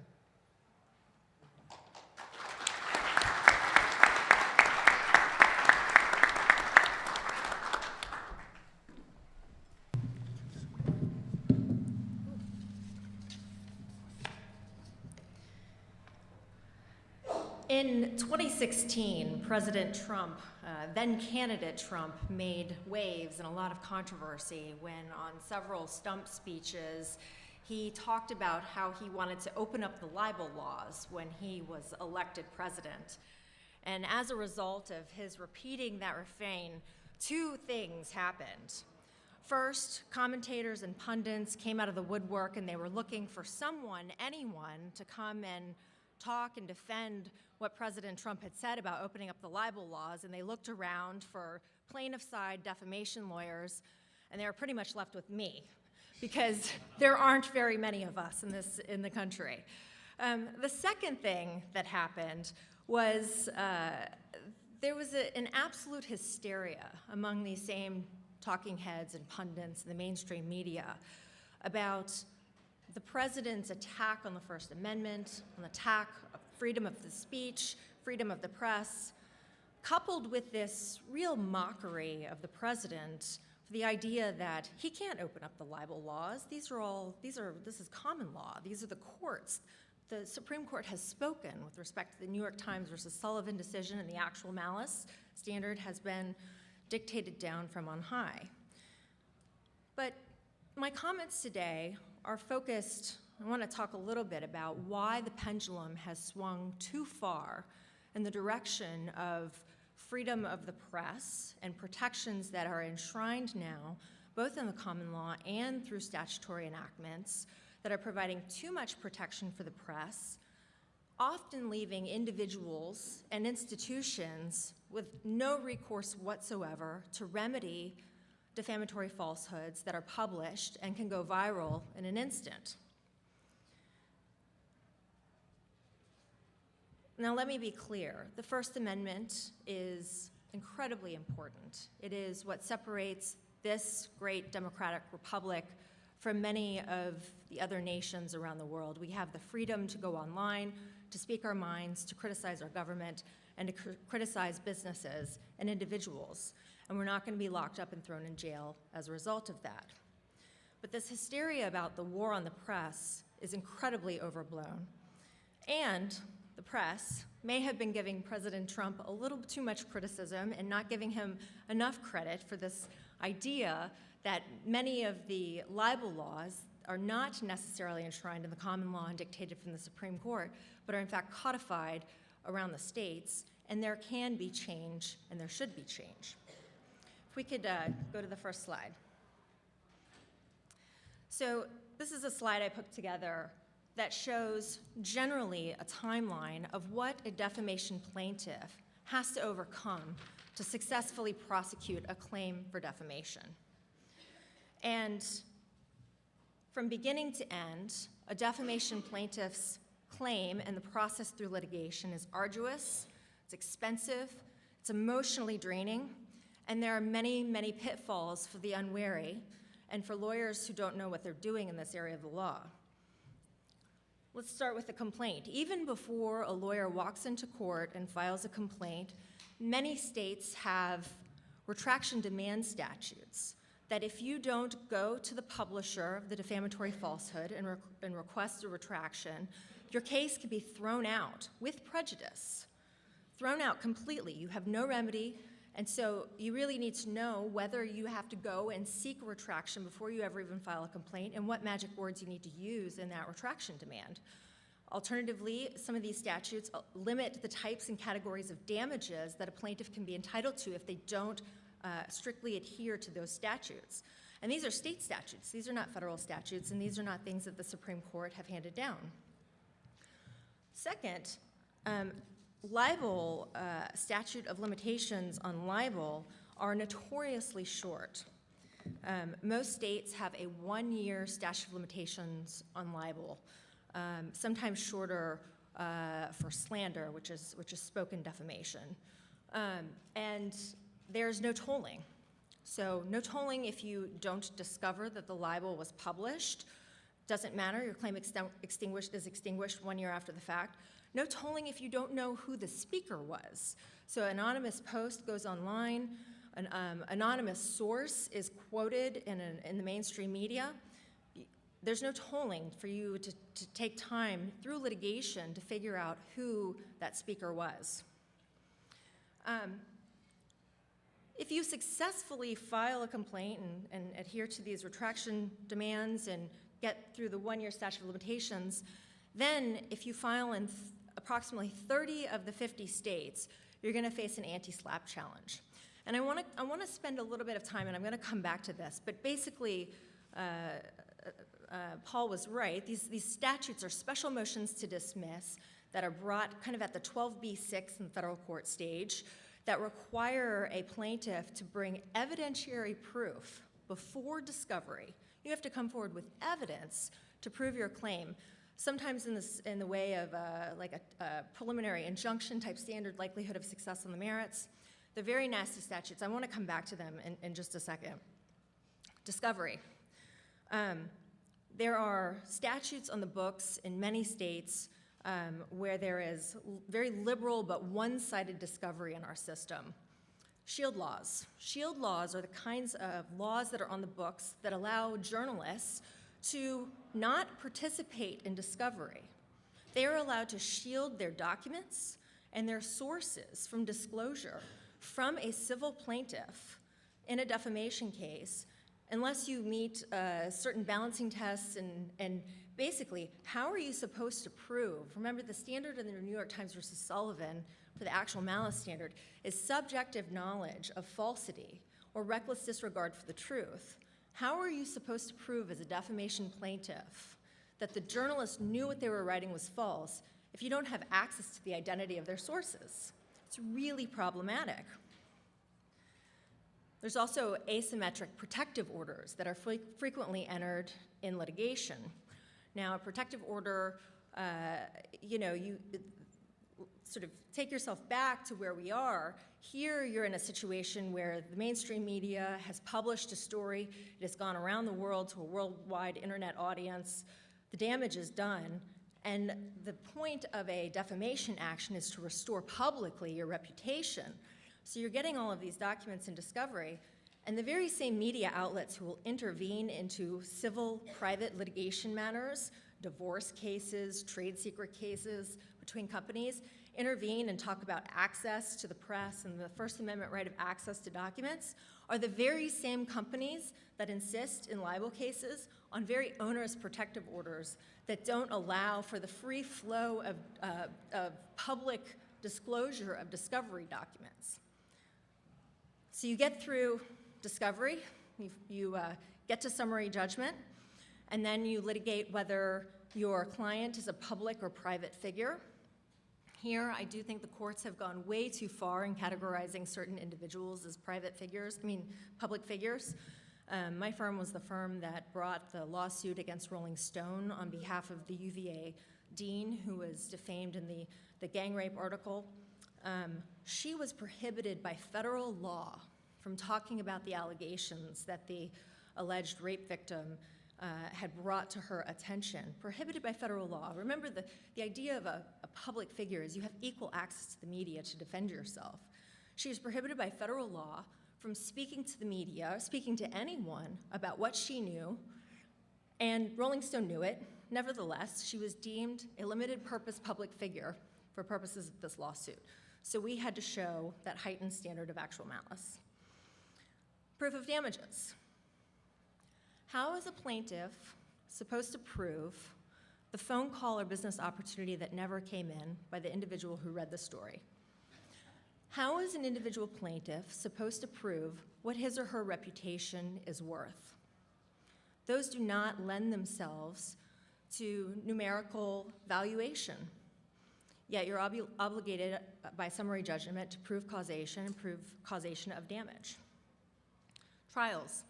In 2016, President Trump, then candidate Trump, made waves and a lot of controversy when on several stump speeches he talked about how he wanted to open up the libel laws when he was elected president. And as a result of his repeating that refrain, two things happened. First, commentators and pundits came out of the woodwork and they were looking for someone, anyone, to come and talk and defend what President Trump had said about opening up the libel laws, and they looked around for plaintiff-side defamation lawyers, and they were pretty much left with me, because there aren't very many of us in the country. The second thing that happened was there was an absolute hysteria among these same talking heads and pundits in the mainstream media about the president's attack on the First Amendment, an attack of freedom of the speech, freedom of the press, coupled with this real mockery of the president, the idea that he can't open up the libel laws. This is common law. These are the courts. The Supreme Court has spoken with respect to the New York Times versus Sullivan decision, and the actual malice standard has been dictated down from on high. But my comments today are focused, I want to talk a little bit about why the pendulum has swung too far in the direction of freedom of the press and protections that are enshrined now, both in the common law and through statutory enactments, that are providing too much protection for the press, often leaving individuals and institutions with no recourse whatsoever to remedy defamatory falsehoods that are published and can go viral in an instant. Now, let me be clear. The First Amendment is incredibly important. It is what separates this great democratic republic from many of the other nations around the world. We have the freedom to go online, to speak our minds, to criticize our government, and to criticize businesses and individuals. And we're not going to be locked up and thrown in jail as a result of that. But this hysteria about the war on the press is incredibly overblown. And the press may have been giving President Trump a little too much criticism and not giving him enough credit for this idea that many of the libel laws are not necessarily enshrined in the common law and dictated from the Supreme Court, but are in fact codified around the states, and there can be change, and there should be change. If we could go to the first slide. So this is a slide I put together that shows generally a timeline of what a defamation plaintiff has to overcome to successfully prosecute a claim for defamation. And from beginning to end, a defamation plaintiff's claim and the process through litigation is arduous, it's expensive, it's emotionally draining, and there are many, many pitfalls for the unwary and for lawyers who don't know what they're doing in this area of the law. Let's start with the complaint. Even before a lawyer walks into court and files a complaint, many states have retraction demand statutes that if you don't go to the publisher of the defamatory falsehood and request a retraction, your case can be thrown out with prejudice, thrown out completely. You have no remedy, and so you really need to know whether you have to go and seek a retraction before you ever even file a complaint and what magic words you need to use in that retraction demand. Alternatively, some of these statutes limit the types and categories of damages that a plaintiff can be entitled to if they don't strictly adhere to those statutes. And these are state statutes. These are not federal statutes, and these are not things that the Supreme Court have handed down. Second, statute of limitations on libel are notoriously short. Most states have a 1-year statute of limitations on libel, sometimes shorter for slander, which is spoken defamation. And there's no tolling. So no tolling if you don't discover that the libel was published. Doesn't matter, your claim is extinguished 1 year after the fact. No tolling if you don't know who the speaker was. So an anonymous post goes online, an anonymous source is quoted in the mainstream media. There's no tolling for you to take time through litigation to figure out who that speaker was. If you successfully file a complaint and adhere to these retraction demands and get through the 1-year statute of limitations, then if you file in approximately 30 of the 50 states, you're going to face an anti-SLAPP challenge. And I want to spend a little bit of time, and I'm going to come back to this, but basically, Paul was right. These statutes are special motions to dismiss that are brought kind of at the 12b6 in the federal court stage that require a plaintiff to bring evidentiary proof before discovery. You have to come forward with evidence to prove your claim, sometimes in the way of like a preliminary injunction type standard likelihood of success on the merits. They're very nasty statutes. I want to come back to them in just a second. Discovery. There are statutes on the books in many states where there is very liberal but one-sided discovery in our system. Shield laws. Shield laws are the kinds of laws that are on the books that allow journalists to not participate in discovery. They are allowed to shield their documents and their sources from disclosure from a civil plaintiff in a defamation case unless you meet certain balancing tests and basically, how are you supposed to prove? Remember, the standard in the New York Times versus Sullivan for the actual malice standard is subjective knowledge of falsity or reckless disregard for the truth. How are you supposed to prove as a defamation plaintiff that the journalist knew what they were writing was false if you don't have access to the identity of their sources? It's really problematic. There's also asymmetric protective orders that are frequently entered in litigation. Now, a protective order, you sort of take yourself back to where we are. Here, you're in a situation where the mainstream media has published a story. It has gone around the world to a worldwide internet audience. The damage is done. And the point of a defamation action is to restore publicly your reputation. So you're getting all of these documents in discovery, and the very same media outlets who will intervene into civil private litigation matters, divorce cases, trade secret cases between companies, intervene and talk about access to the press and the First Amendment right of access to documents, are the very same companies that insist in libel cases on very onerous protective orders that don't allow for the free flow of public disclosure of discovery documents. So you get through discovery, you get to summary judgment, and then you litigate whether your client is a public or private figure. Here, I do think the courts have gone way too far in categorizing certain individuals as public figures. My firm was the firm that brought the lawsuit against Rolling Stone on behalf of the UVA dean who was defamed in the gang rape article. She was prohibited by federal law from talking about the allegations that the alleged rape victim had brought to her attention, prohibited by federal law. Remember, the idea of a public figure is you have equal access to the media to defend yourself. She was prohibited by federal law from speaking to the media, speaking to anyone about what she knew, and Rolling Stone knew it. Nevertheless, she was deemed a limited purpose public figure for purposes of this lawsuit. So we had to show that heightened standard of actual malice. Proof of damages. How is a plaintiff supposed to prove the phone call or business opportunity that never came in by the individual who read the story? How is an individual plaintiff supposed to prove what his or her reputation is worth? Those do not lend themselves to numerical valuation. yet you're obligated by summary judgment to prove causation and prove causation of damage. Trials.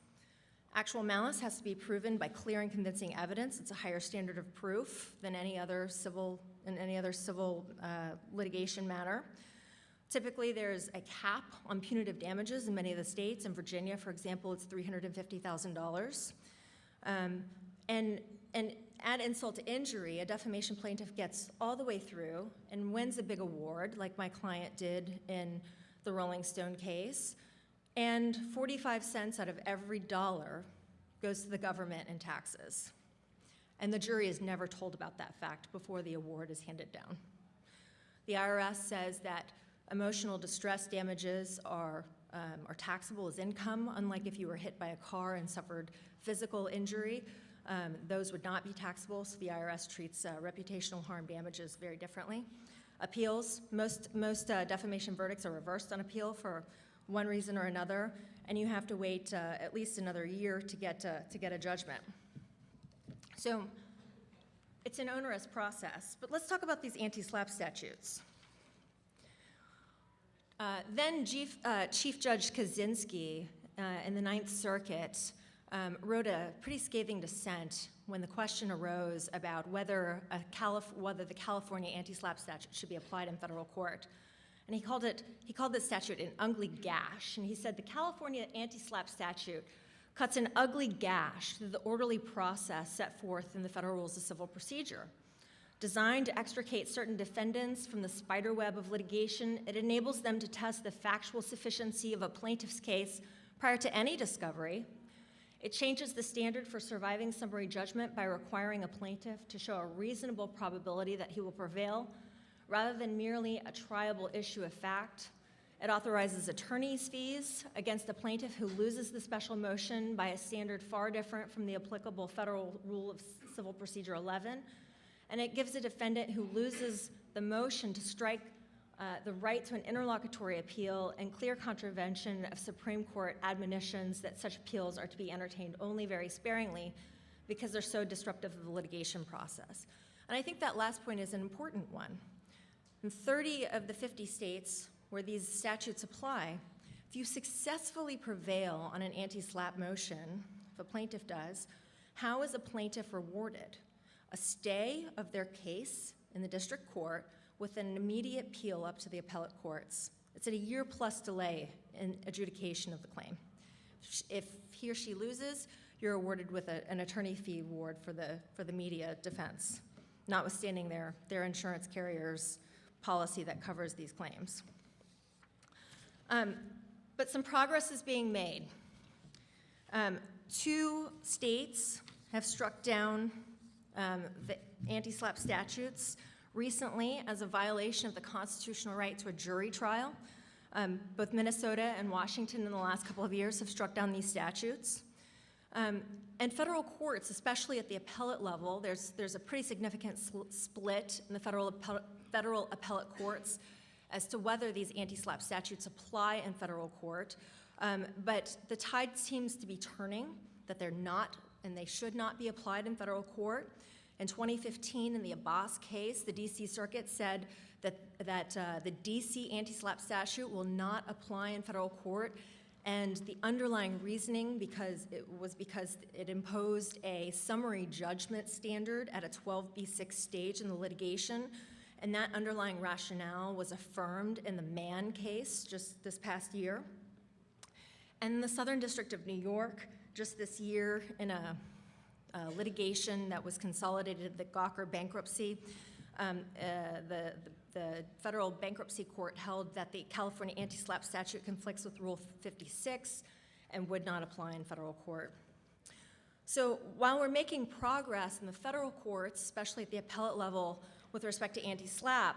Actual malice has to be proven by clear and convincing evidence. It's a higher standard of proof than any other civil litigation matter. Typically, there's a cap on punitive damages in many of the states. In Virginia, for example, it's $350,000. And add insult to injury, a defamation plaintiff gets all the way through and wins a big award, like my client did in the Rolling Stone case, and 45 cents out of every dollar goes to the government in taxes. And the jury is never told about that fact before the award is handed down. The IRS says that emotional distress damages are taxable as income, unlike if you were hit by a car and suffered physical injury. Those would not be taxable, so the IRS treats reputational harm damages very differently. Appeals, most defamation verdicts are reversed on appeal for one reason or another, and you have to wait at least another year to get a judgment. So it's an onerous process, but let's talk about these anti-SLAPP statutes. Then Chief Judge Kaczynski in the Ninth Circuit wrote a pretty scathing dissent when the question arose about whether the California anti-SLAPP statute should be applied in federal court. And he called this statute an ugly gash. And he said the California anti-SLAPP statute cuts an ugly gash through the orderly process set forth in the Federal Rules of Civil Procedure. Designed to extricate certain defendants from the spider web of litigation, it enables them to test the factual sufficiency of a plaintiff's case prior to any discovery. It changes the standard for surviving summary judgment by requiring a plaintiff to show a reasonable probability that he will prevail, rather than merely a triable issue of fact. It authorizes attorney's fees against a plaintiff who loses the special motion by a standard far different from the applicable Federal Rule of Civil Procedure 11. And it gives a defendant who loses the motion to strike the right to an interlocutory appeal in clear contravention of Supreme Court admonitions that such appeals are to be entertained only very sparingly because they're so disruptive of the litigation process. And I think that last point is an important one. In 30 of the 50 states where these statutes apply, if you successfully prevail on an anti-SLAPP motion, if a plaintiff does, how is a plaintiff rewarded? A stay of their case in the district court with an immediate appeal up to the appellate courts. It's at a year-plus delay in adjudication of the claim. If he or she loses, you're awarded with an attorney fee award for the media defense, notwithstanding their insurance carrier's policy that covers these claims. But some progress is being made. 2 states have struck down the anti-SLAPP statutes recently as a violation of the constitutional right to a jury trial. Both Minnesota and Washington in the last couple of years have struck down these statutes. And federal courts, especially at the appellate level, there's a pretty significant split in the federal appellate courts as to whether these anti-SLAPP statutes apply in federal court. But the tide seems to be turning, that they're not and they should not be applied in federal court. In 2015, in the Abbas case, the D.C. Circuit said that the D.C. anti-SLAPP statute will not apply in federal court, and the underlying reasoning because it imposed a summary judgment standard at a 12B6 stage in the litigation, and that underlying rationale was affirmed in the Mann case just this past year. And in the Southern District of New York, just this year, in a litigation that was consolidated, the Gawker bankruptcy, the federal bankruptcy court held that the California anti-SLAPP statute conflicts with Rule 56 and would not apply in federal court. So while we're making progress in the federal courts, especially at the appellate level with respect to anti-SLAPP,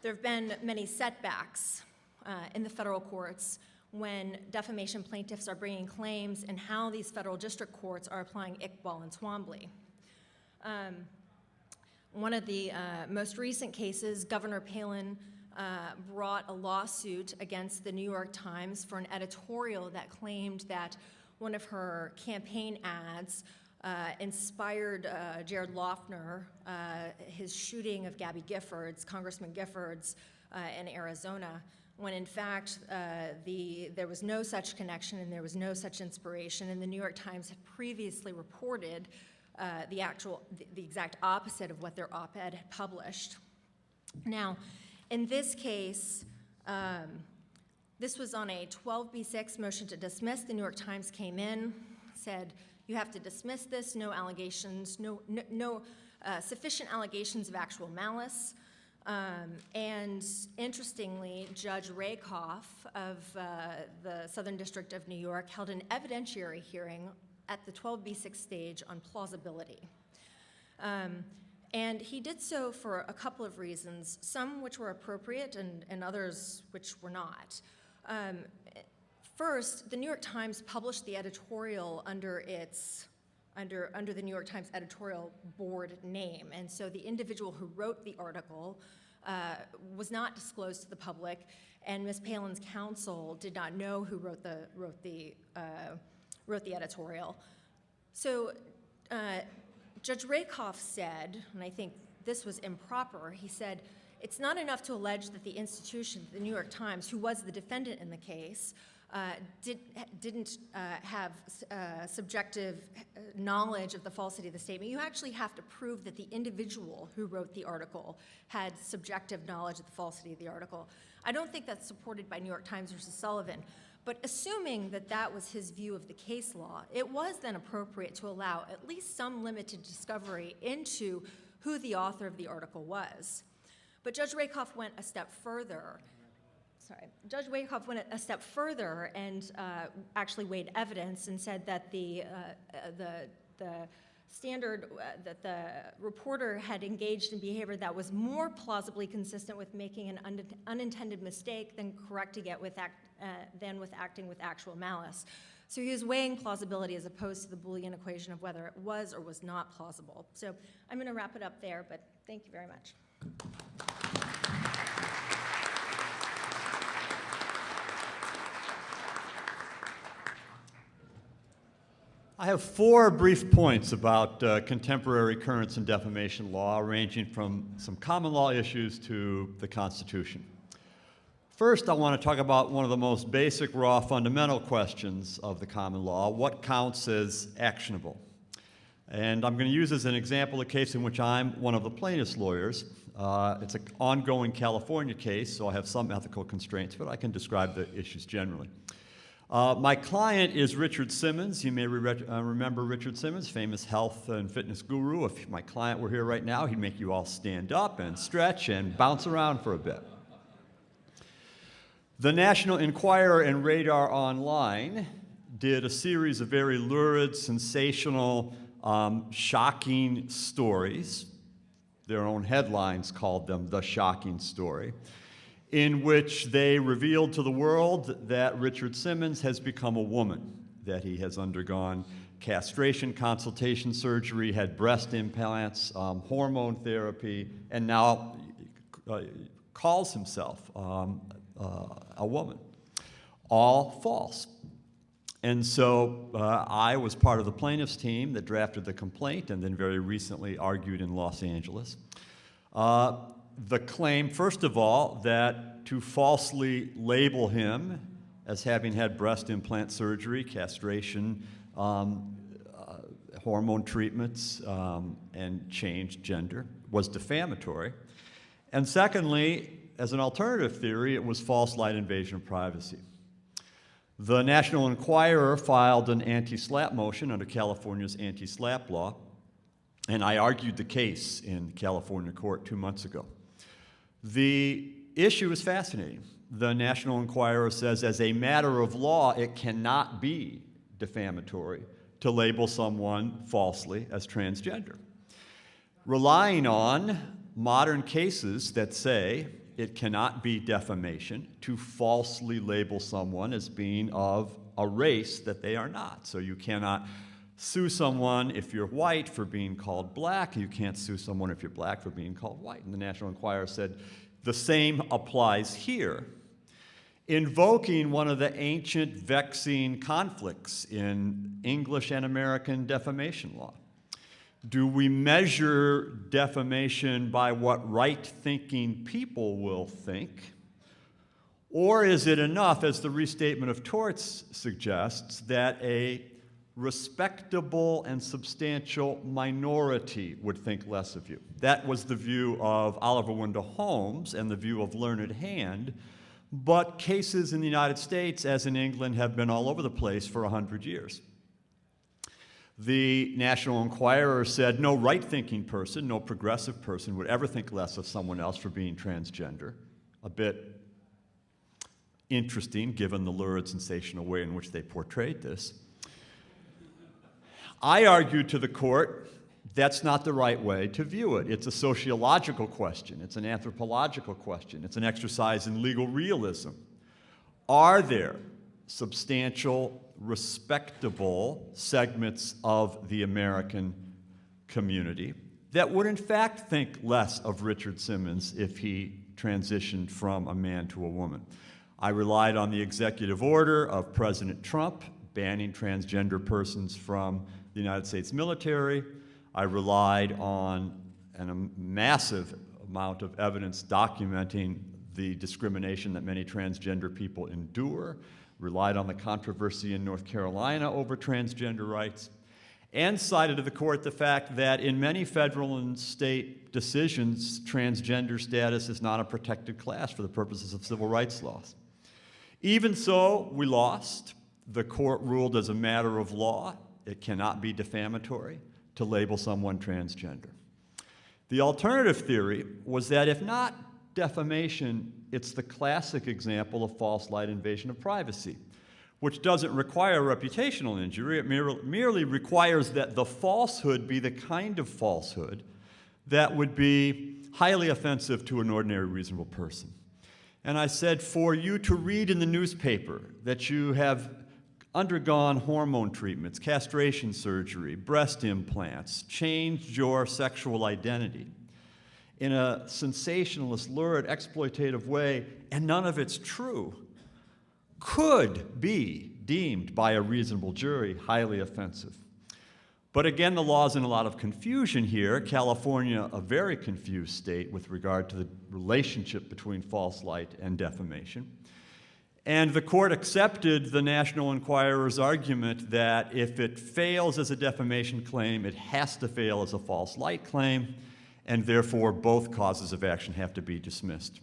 there have been many setbacks in the federal courts when defamation plaintiffs are bringing claims and how these federal district courts are applying Iqbal and Twombly. One of the most recent cases, Governor Palin brought a lawsuit against the New York Times for an editorial that claimed that one of her campaign ads inspired Jared Loughner, his shooting of Gabby Giffords, Congressman Giffords, in Arizona, when in fact there was no such connection and there was no such inspiration, and the New York Times had previously reported the exact opposite of what their op-ed had published. Now, in this case, this was on a 12b6 motion to dismiss. The New York Times came in, said, you have to dismiss this, no allegations, no sufficient allegations of actual malice. And interestingly, Judge Rakoff of the Southern District of New York held an evidentiary hearing at the 12b6 stage on plausibility. And he did so for a couple of reasons, some which were appropriate and others which were not. First, the New York Times published the editorial under the New York Times editorial board name, and so the individual who wrote the article was not disclosed to the public, and Ms. Palin's counsel did not know who wrote the editorial. So Judge Rakoff said, and I think this was improper, he said, it's not enough to allege that the institution, the New York Times, who was the defendant in the case, didn't have subjective knowledge of the falsity of the statement. You actually have to prove that the individual who wrote the article had subjective knowledge of the falsity of the article. I don't think that's supported by New York Times versus Sullivan, but assuming that that was his view of the case law, it was then appropriate to allow at least some limited discovery into who the author of the article was. But Judge Rakoff went a step further. Judge Rakoff went a step further and actually weighed evidence and said that the standard that the reporter had engaged in behavior that was more plausibly consistent with making an unintended mistake than correcting it with acting with actual malice. So he was weighing plausibility as opposed to the Boolean equation of whether it was or was not plausible. So I'm going to wrap it up there, but thank you very much. I have 4 brief points about contemporary currents in defamation law, ranging from some common law issues to the Constitution. First, I want to talk about one of the most basic, raw, fundamental questions of the common law: what counts as actionable? And I'm going to use as an example a case in which I'm one of the plaintiff's lawyers. It's an ongoing California case, so I have some ethical constraints, but I can describe the issues generally. My client is Richard Simmons. You may remember Richard Simmons, famous health and fitness guru. If my client were here right now, he'd make you all stand up and stretch and bounce around for a bit. The National Enquirer and Radar Online did a series of very lurid, sensational, shocking stories. Their own headlines called them the shocking story, in which they revealed to the world that Richard Simmons has become a woman, that he has undergone castration, consultation surgery, had breast implants, hormone therapy, and now calls himself a woman. All false. And so I was part of the plaintiff's team that drafted the complaint and then very recently argued in Los Angeles. The claim, first of all, that to falsely label him as having had breast implant surgery, castration, hormone treatments, and changed gender was defamatory. And secondly, as an alternative theory, it was false light invasion of privacy. The National Enquirer filed an anti-SLAPP motion under California's anti-SLAPP law, and I argued the case in California court 2 months ago. The issue is fascinating. The National Enquirer says, as a matter of law, it cannot be defamatory to label someone falsely as transgender, relying on modern cases that say it cannot be defamation to falsely label someone as being of a race that they are not. So you cannot sue someone if you're white for being called black. You can't sue someone if you're black for being called white. And the National Enquirer said the same applies here. invoking one of the ancient vexing conflicts in English and American defamation law. Do we measure defamation by what right-thinking people will think? Or is it enough, as the Restatement of Torts suggests, that a respectable and substantial minority would think less of you? That was the view of Oliver Wendell Holmes and the view of Learned Hand, but cases in the United States, as in England, have been all over the place for 100 years. The National Enquirer said no right-thinking person, no progressive person would ever think less of someone else for being transgender. A bit interesting, given the lurid, sensational way in which they portrayed this. I argued to the court that's not the right way to view it. It's a sociological question. It's an anthropological question. It's an exercise in legal realism. Are there substantial, respectable segments of the American community that would in fact think less of Richard Simmons if he transitioned from a man to a woman? I relied on the executive order of President Trump banning transgender persons from the United States military. I relied on a massive amount of evidence documenting the discrimination that many transgender people endure, relied on the controversy in North Carolina over transgender rights, and cited to the court the fact that in many federal and state decisions, transgender status is not a protected class for the purposes of civil rights laws. Even so, we lost. The court ruled as a matter of law, it cannot be defamatory to label someone transgender. The alternative theory was that if not defamation, it's the classic example of false light invasion of privacy, which doesn't require reputational injury. It merely requires that the falsehood be the kind of falsehood that would be highly offensive to an ordinary reasonable person. And I said, for you to read in the newspaper that you have undergone hormone treatments, castration surgery, breast implants, changed your sexual identity in a sensationalist, lurid, exploitative way, and none of it's true, could be deemed by a reasonable jury highly offensive. But again, the law's in a lot of confusion here. California, a very confused state with regard to the relationship between false light and defamation. And the court accepted the National Enquirer's argument that if it fails as a defamation claim, it has to fail as a false light claim, and therefore both causes of action have to be dismissed.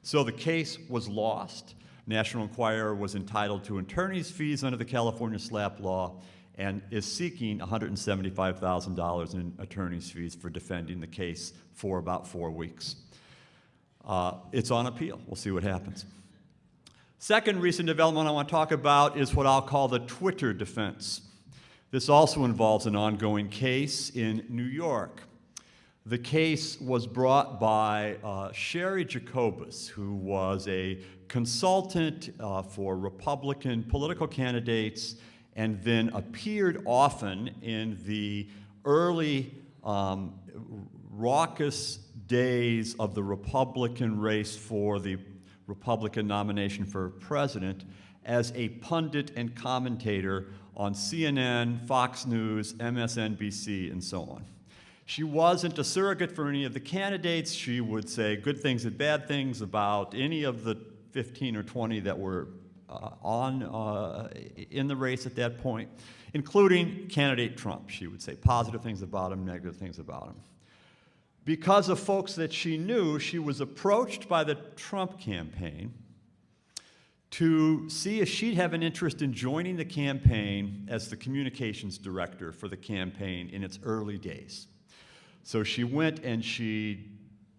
So the case was lost. National Enquirer was entitled to attorney's fees under the California SLAPP law and is seeking $175,000 in attorney's fees for defending the case for about 4 weeks. It's on appeal. We'll see what happens. Second recent development I want to talk about is what I'll call the Twitter defense. This also involves an ongoing case in New York. The case was brought by Sherry Jacobus, who was a consultant for Republican political candidates and then appeared often in the early raucous days of the Republican race for the Republican nomination for president as a pundit and commentator on CNN, Fox News, MSNBC, and so on. She wasn't a surrogate for any of the candidates. She would say good things and bad things about any of the 15 or 20 that were in the race at that point, including candidate Trump. She would say positive things about him, negative things about him. Because of folks that she knew, she was approached by the Trump campaign to see if she'd have an interest in joining the campaign as the communications director for the campaign in its early days. So she went and she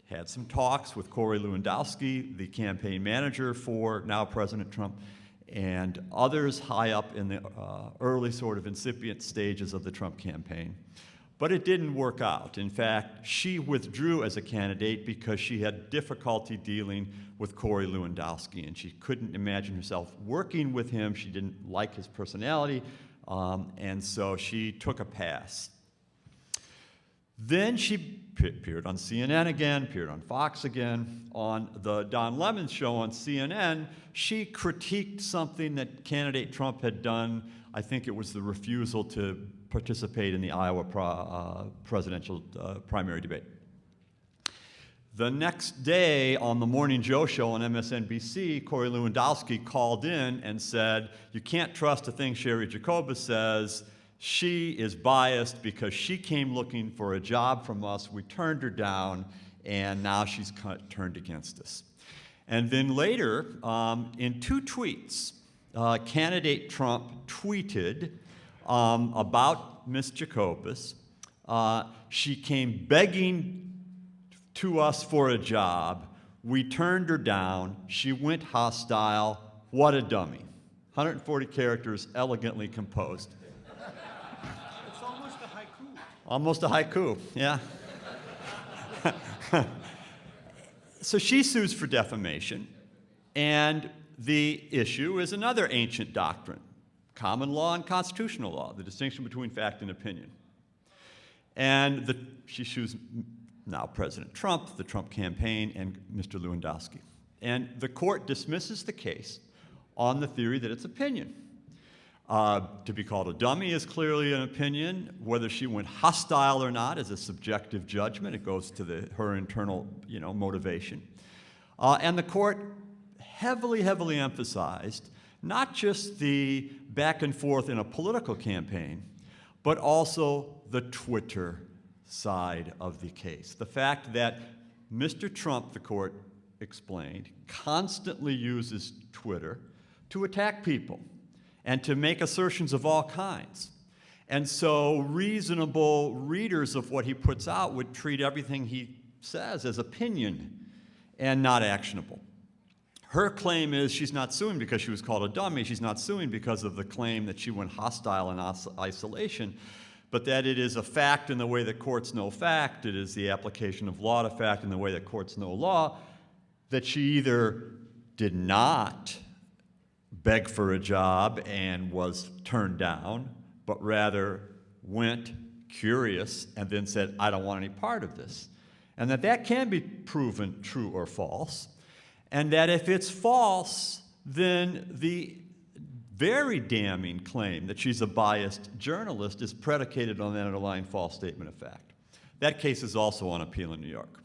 had some talks with Corey Lewandowski, the campaign manager for now President Trump, and others high up in the early sort of incipient stages of the Trump campaign. But it didn't work out. In fact, she withdrew as a candidate because she had difficulty dealing with Corey Lewandowski, and she couldn't imagine herself working with him. She didn't like his personality, and so she took a pass. Then she appeared on CNN again, appeared on Fox again. On the Don Lemon show on CNN, she critiqued something that candidate Trump had done. I think it was the refusal to participate in the Iowa presidential primary debate. The next day on the Morning Joe show on MSNBC, Corey Lewandowski called in and said, you can't trust a thing Sherry Jacobus says. She is biased because she came looking for a job from us. We turned her down, and now she's turned against us. And then later, in 2 tweets, candidate Trump tweeted about Ms. Jacobus. She came begging to us for a job. We turned her down. She went hostile. What a dummy. 140 characters, elegantly composed. It's almost a haiku. Almost a haiku, yeah. So she sues for defamation, and the issue is another ancient doctrine, common law and constitutional law, the distinction between fact and opinion. And she sues now President Trump, the Trump campaign, and Mr. Lewandowski. And the court dismisses the case on the theory that it's opinion. To be called a dummy is clearly an opinion. Whether she went hostile or not is a subjective judgment. It goes to her internal, motivation. And the court heavily emphasized not just the back and forth in a political campaign, but also the Twitter side of the case. The fact that Mr. Trump, the court explained, constantly uses Twitter to attack people and to make assertions of all kinds. And so reasonable readers of what he puts out would treat everything he says as opinion and not actionable. Her claim is she's not suing because she was called a dummy. She's not suing because of the claim that she went hostile in isolation, but that it is a fact in the way that courts know fact. It is the application of law to fact in the way that courts know law, that she either did not beg for a job and was turned down, but rather went curious and then said, I don't want any part of this. And that can be proven true or false. And that if it's false, then the very damning claim that she's a biased journalist is predicated on that underlying false statement of fact. That case is also on appeal in New York.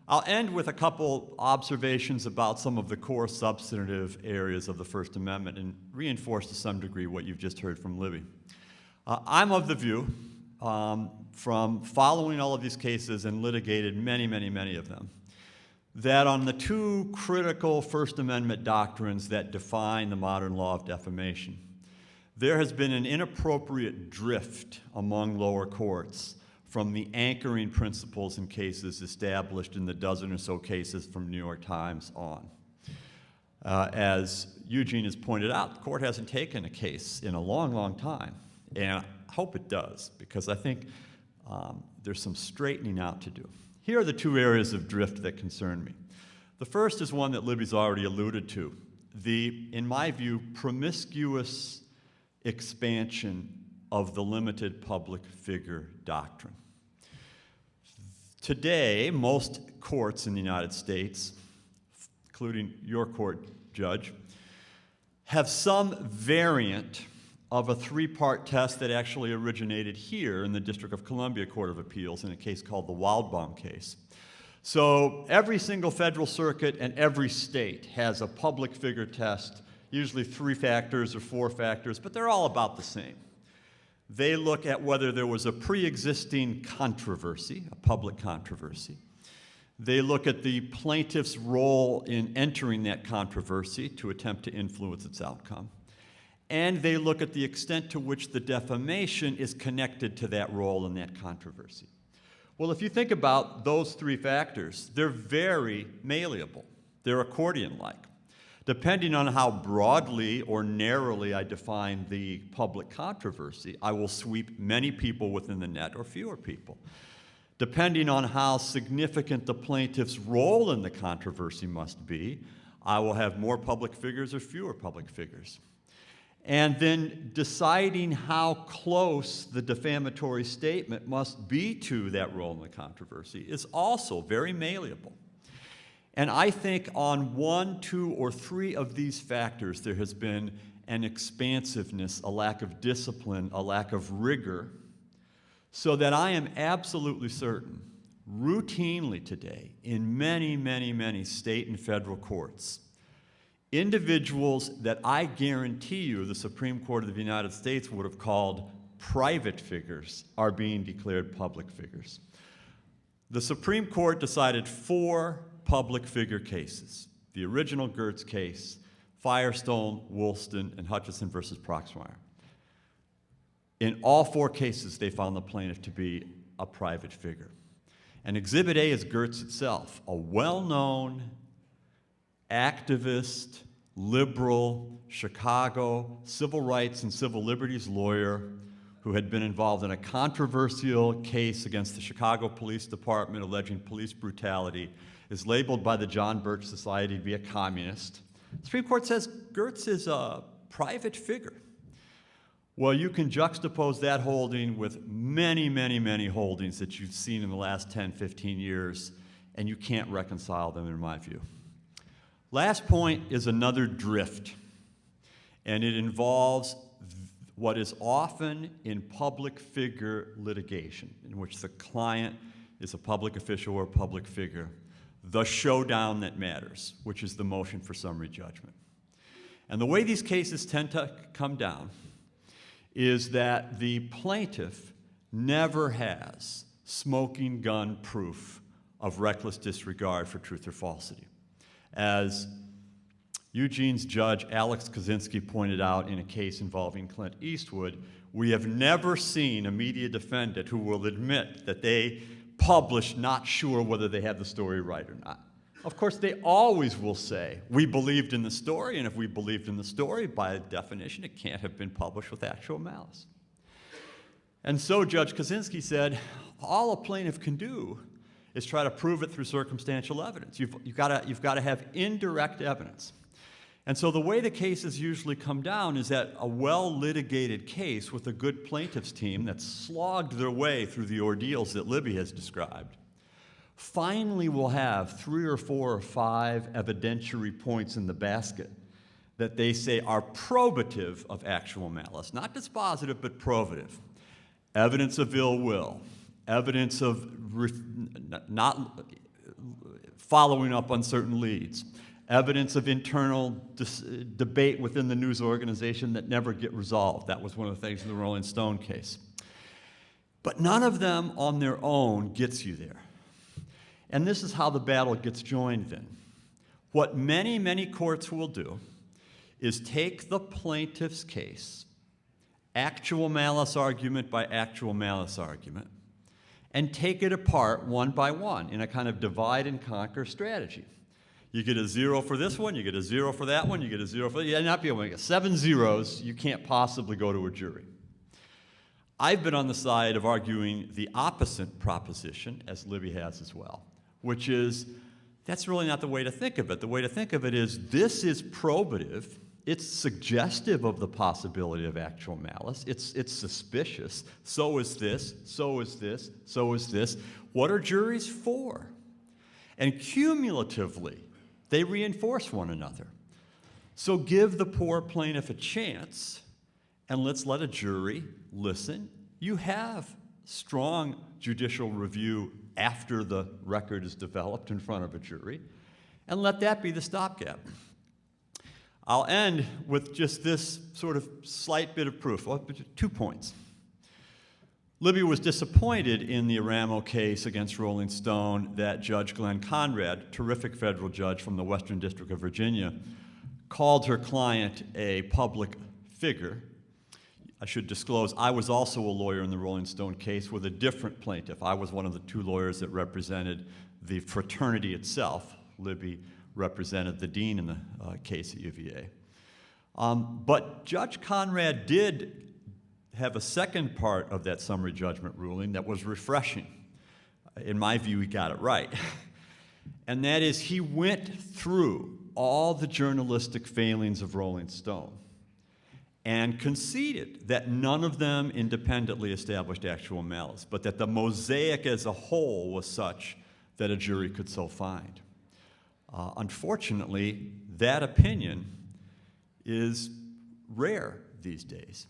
I'll end with a couple observations about some of the core substantive areas of the First Amendment and reinforce to some degree what you've just heard from Libby. I'm of the view, from following all of these cases and litigated many of them, that on the 2 critical First Amendment doctrines that define the modern law of defamation, there has been an inappropriate drift among lower courts from the anchoring principles in cases established in the dozen or so cases from New York Times on. As Eugene has pointed out, the court hasn't taken a case in a long time, and I hope it does, because I think there's some straightening out to do. Here are the 2 areas of drift that concern me. The first is one that Libby's already alluded to, in my view, promiscuous expansion of the limited public figure doctrine. Today, most courts in the United States, including your court, Judge, have some variant of a 3-part test that actually originated here in the District of Columbia Court of Appeals in a case called the Wildbaum case. So every single federal circuit and every state has a public figure test, usually 3 factors or 4 factors, but they're all about the same. They look at whether there was a pre-existing controversy, a public controversy. They look at the plaintiff's role in entering that controversy to attempt to influence its outcome. And they look at the extent to which the defamation is connected to that role in that controversy. Well, if you think about those 3 factors, they're very malleable. They're accordion-like. Depending on how broadly or narrowly I define the public controversy, I will sweep many people within the net or fewer people. Depending on how significant the plaintiff's role in the controversy must be, I will have more public figures or fewer public figures. and then deciding how close the defamatory statement must be to that role in the controversy is also very malleable. And I think on 1, 2, or 3 of these factors, there has been an expansiveness, a lack of discipline, a lack of rigor, so that I am absolutely certain, routinely today, in many, many, many state and federal courts, individuals that I guarantee you the Supreme Court of the United States would have called private figures are being declared public figures. The Supreme Court decided 4 public figure cases: the original Gertz case, Firestone, Woolston, and Hutchison versus Proxmire. In all 4 cases, they found the plaintiff to be a private figure. And Exhibit A is Gertz itself, a well-known activist, liberal, Chicago, civil rights and civil liberties lawyer who had been involved in a controversial case against the Chicago Police Department alleging police brutality, is labeled by the John Birch Society to be a communist. The Supreme Court says Gertz is a private figure. Well, you can juxtapose that holding with many, many, many holdings that you've seen in the last 10, 15 years, and you can't reconcile them in my view. Last point is another drift, and it involves what is often in public figure litigation, in which the client is a public official or a public figure, the showdown that matters, which is the motion for summary judgment. And the way these cases tend to come down is that the plaintiff never has smoking gun proof of reckless disregard for truth or falsity. As Eugene's judge, Alex Kaczynski, pointed out in a case involving Clint Eastwood, we have never seen a media defendant who will admit that they published not sure whether they had the story right or not. Of course, they always will say, we believed in the story, and if we believed in the story, by definition, it can't have been published with actual malice. And so Judge Kaczynski said, all a plaintiff can do is try to prove it through circumstantial evidence. You've got to have indirect evidence. And so the way the cases usually come down is that a well-litigated case with a good plaintiff's team that's slogged their way through the ordeals that Libby has described finally will have 3 or 4 or 5 evidentiary points in the basket that they say are probative of actual malice, not dispositive, but probative. Evidence of ill will, evidence of not following up on certain leads, evidence of internal debate within the news organization that never get resolved. That was one of the things in the Rolling Stone case. But none of them on their own gets you there. And this is how the battle gets joined then. What many, many courts will do is take the plaintiff's case, actual malice argument by actual malice argument, and take it apart one by one in a kind of divide and conquer strategy. You get a 0 for this one, you get a 0 for that one, you get a 0 for, you end up being 7 zeros, you can't possibly go to a jury. I've been on the side of arguing the opposite proposition, as Libby has as well, which is that's really not the way to think of it. The way to think of it is this is probative, it's suggestive of the possibility of actual malice, it's suspicious, so is this, so is this, so is this. What are juries for? And cumulatively, they reinforce one another. So give the poor plaintiff a chance, and let's let a jury listen. You have strong judicial review after the record is developed in front of a jury, and let that be the stopgap. I'll end with just this sort of slight bit of proof, 2 points. Libby was disappointed in the Aramo case against Rolling Stone that Judge Glenn Conrad, terrific federal judge from the Western District of Virginia, called her client a public figure. I should disclose, I was also a lawyer in the Rolling Stone case with a different plaintiff. I was one of the 2 lawyers that represented the fraternity itself. Libby represented the dean in the case at UVA. But Judge Conrad did have a second part of that summary judgment ruling that was refreshing. In my view, he got it right. And that is he went through all the journalistic failings of Rolling Stone and conceded that none of them independently established actual malice, but that the mosaic as a whole was such that a jury could so find. Unfortunately, that opinion is rare these days.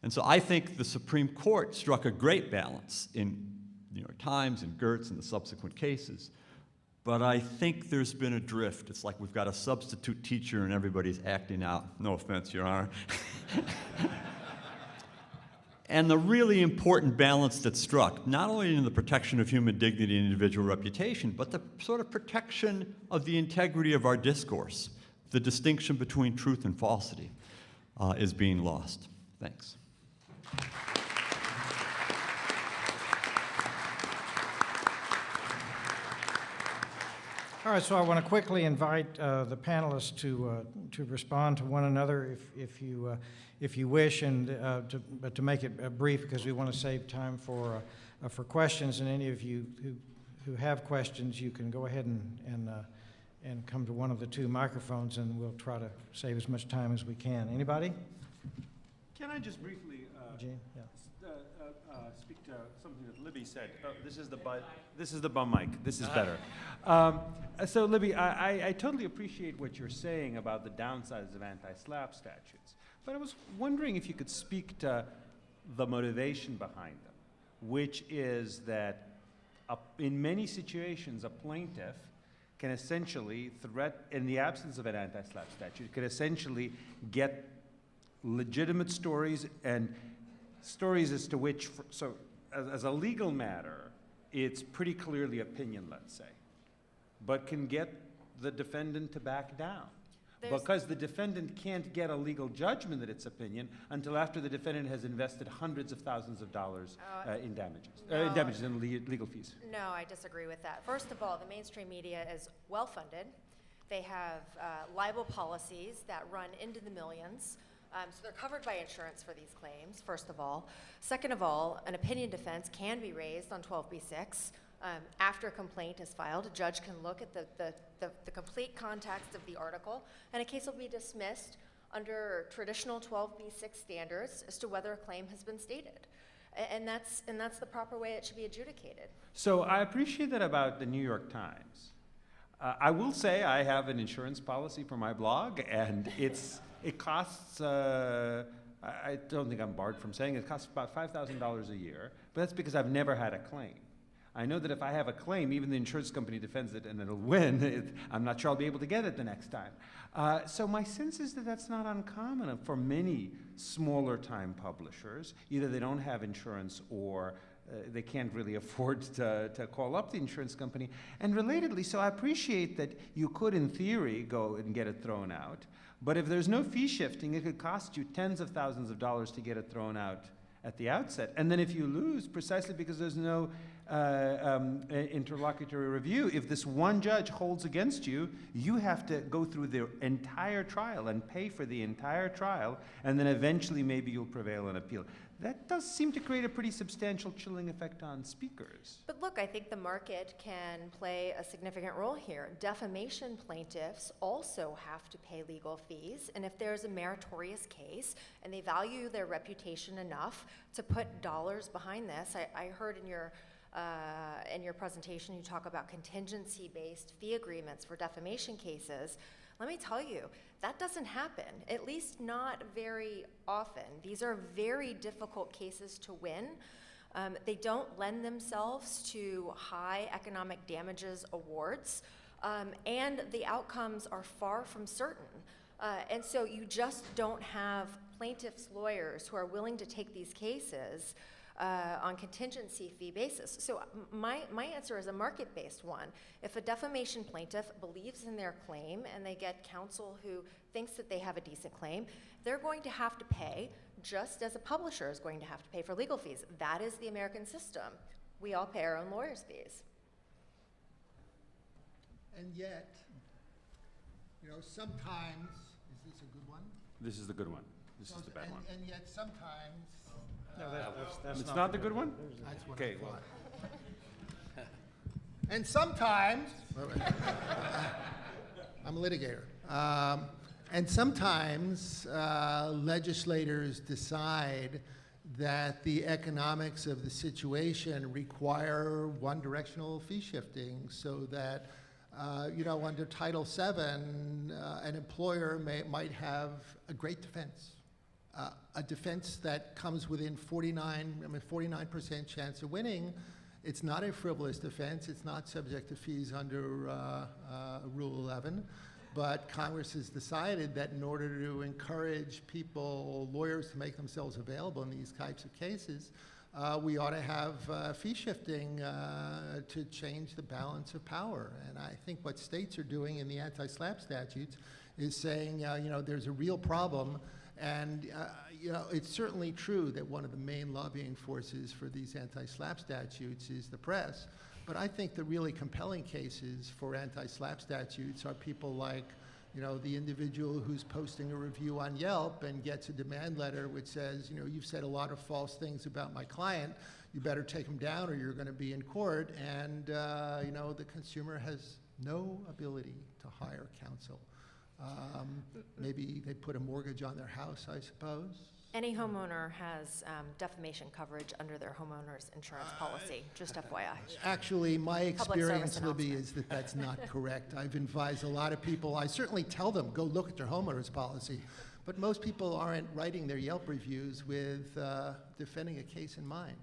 And so I think the Supreme Court struck a great balance in New York Times and Gertz and the subsequent cases. But I think there's been a drift. It's like we've got a substitute teacher and everybody's acting out. No offense, Your Honor. And the really important balance that's struck, not only in the protection of human dignity and individual reputation, but the sort of protection of the integrity of our discourse, the distinction between truth and falsity, is being lost. Thanks. All right, so I want to quickly invite the panelists to respond to one another if you wish, and but to make it brief because we want to save time for questions. And any of you who have questions, you can go ahead and come to one of the two microphones, and we'll try to save as much time as we can. Anybody? Can I just briefly Eugene? Yeah. speak to something that Libby said? This is the bum mic. This is better. So Libby, I totally appreciate what you're saying about the downsides of anti-SLAPP statutes, but I was wondering if you could speak to the motivation behind them, which is that in many situations a plaintiff can essentially in the absence of an anti-SLAPP statute, can essentially get legitimate stories and stories as to which, as a legal matter, it's pretty clearly opinion, let's say, but can get the defendant to back down. Because the defendant can't get a legal judgment that it's opinion until after the defendant has invested hundreds of thousands of dollars in damages and legal fees. No, I disagree with that. First of all, the mainstream media is well-funded. They have libel policies that run into the millions. So they're covered by insurance for these claims, first of all. Second of all, an opinion defense can be raised on 12b-6. After a complaint is filed, a judge can look at the complete context of the article, and a case will be dismissed under traditional 12b-6 standards as to whether a claim has been stated. And that's the proper way it should be adjudicated. So I appreciate that about the New York Times. I will say I have an insurance policy for my blog, and it costs, I don't think I'm barred from saying it costs about $5,000 a year, but that's because I've never had a claim. I know that if I have a claim, even the insurance company defends it and it'll win, I'm not sure I'll be able to get it the next time. So my sense is that that's not uncommon for many smaller time publishers. Either they don't have insurance or they can't really afford to call up the insurance company. And relatedly, so I appreciate that you could, in theory, go and get it thrown out. But if there's no fee shifting, it could cost you tens of thousands of dollars to get it thrown out at the outset. And then if you lose, precisely because there's no interlocutory review, if this one judge holds against you, you have to go through the entire trial and pay for the entire trial, and then eventually maybe you'll prevail and appeal. That does seem to create a pretty substantial chilling effect on speakers. But look, I think the market can play a significant role here. Defamation plaintiffs also have to pay legal fees, and if there's a meritorious case and they value their reputation enough to put dollars behind this, I heard in your presentation you talk about contingency-based fee agreements for defamation cases. Let me tell you, that doesn't happen, at least not very often. These are very difficult cases to win. They don't lend themselves to high economic damages awards, and the outcomes are far from certain. And so you just don't have plaintiffs' lawyers who are willing to take these cases on contingency fee basis. So my answer is a market-based one. If a defamation plaintiff believes in their claim and they get counsel who thinks that they have a decent claim, they're going to have to pay just as a publisher is going to have to pay for legal fees. That is the American system. We all pay our own lawyers' fees. And yet, sometimes, is this a good one? This is the good one. This is the bad one. And yet sometimes, No, that's It's not the good one? that's what Okay, I well. thought. And sometimes, I'm a litigator. And sometimes legislators decide that the economics of the situation require one-directional fee shifting, so that, under Title VII, an employer might have a great defense, a defense that comes within 49% chance of winning. It's not a frivolous defense. It's not subject to fees under Rule 11. But Congress has decided that in order to encourage lawyers to make themselves available in these types of cases, we ought to have fee shifting to change the balance of power. And I think what states are doing in the anti-SLAPP statutes is saying, there's a real problem. And it's certainly true that one of the main lobbying forces for these anti-SLAPP statutes is the press. But I think the really compelling cases for anti-SLAPP statutes are people like, the individual who's posting a review on Yelp and gets a demand letter which says, you've said a lot of false things about my client. You better take them down or you're going to be in court. And, the consumer has no ability to hire counsel. Maybe they put a mortgage on their house, I suppose. Any homeowner has defamation coverage under their homeowner's insurance policy, just FYI. Actually, my Public service experience, Libby, announcement. is that that's not correct. I've advised a lot of people. I certainly tell them, go look at their homeowner's policy. But most people aren't writing their Yelp reviews with defending a case in mind.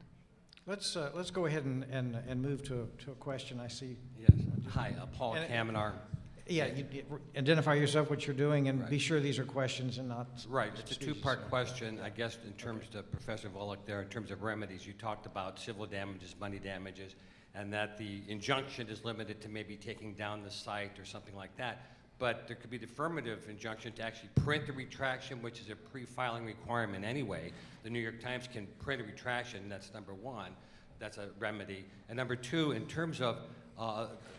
Let's go ahead and move to a question I see. Yes. Hi, Paul And- Kamenar. Yeah, you identify yourself, what you're doing, and Right. be sure these are questions and not. Right, it's a excuses. two-part question, I guess, in terms to Professor Bullock there, in terms of remedies. You talked about civil damages, money damages, and that the injunction is limited to maybe taking down the site or something like that. But there could be the affirmative injunction to actually print the retraction, which is a pre-filing requirement anyway. The New York Times can print a retraction, that's number one. That's a remedy. And number two, in terms of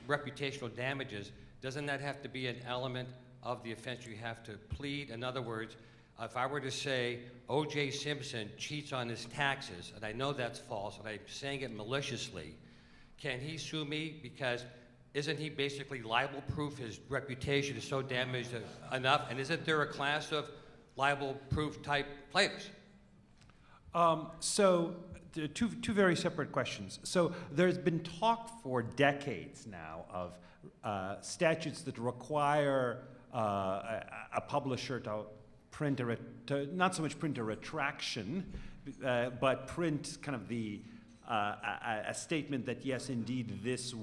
reputational damages, doesn't that have to be an element of the offense you have to plead? In other words, if I were to say O.J. Simpson cheats on his taxes, and I know that's false, and I'm saying it maliciously, can he sue me? Because isn't he basically libel-proof? His reputation is so damaged enough, and isn't there a class of libel-proof type plaintiffs? So two very separate questions. So there's been talk for decades now of statutes that require a publisher to print not so much print a retraction, but print kind of a statement that yes, indeed, this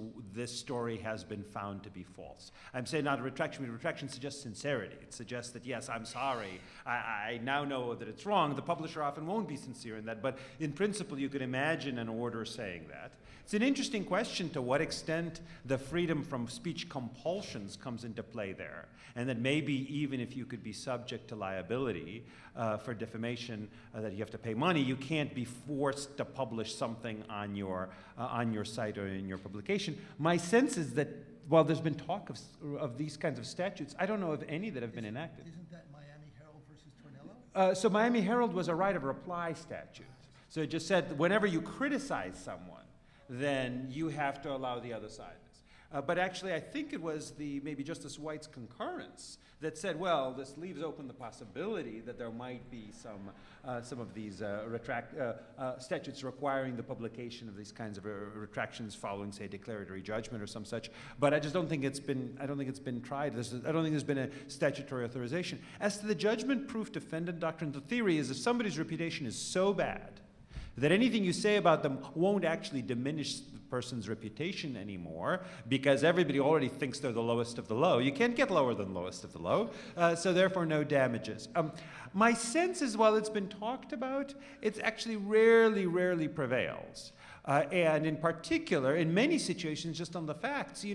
story has been found to be false. I'm saying not a retraction, but a retraction suggests sincerity. It suggests that yes, I'm sorry. I now know that it's wrong. The publisher often won't be sincere in that, but in principle, you could imagine an order saying that. It's an interesting question to what extent the freedom from speech compulsions comes into play there, and that maybe even if you could be subject to liability for defamation, that you have to pay money, you can't be forced to publish something on your site or in your publication. My sense is that while there's been talk of these kinds of statutes, I don't know of any that have been enacted. Isn't that Miami Herald versus Tornillo? So Miami Herald was a right of reply statute. So it just said whenever you criticize someone, then you have to allow the other side this. But actually, I think it was maybe Justice White's concurrence that said, well, this leaves open the possibility that there might be some of these statutes requiring the publication of these kinds of retractions following, say, declaratory judgment or some such. But I just don't think it's been. I don't think it's been tried. I don't think there's been a statutory authorization. As to the judgment-proof defendant doctrine, the theory is if somebody's reputation is so bad that anything you say about them won't actually diminish the person's reputation anymore because everybody already thinks they're the lowest of the low. You can't get lower than lowest of the low, so therefore no damages. My sense is while it's been talked about, it's actually rarely prevails. And in particular, in many situations, just on the facts,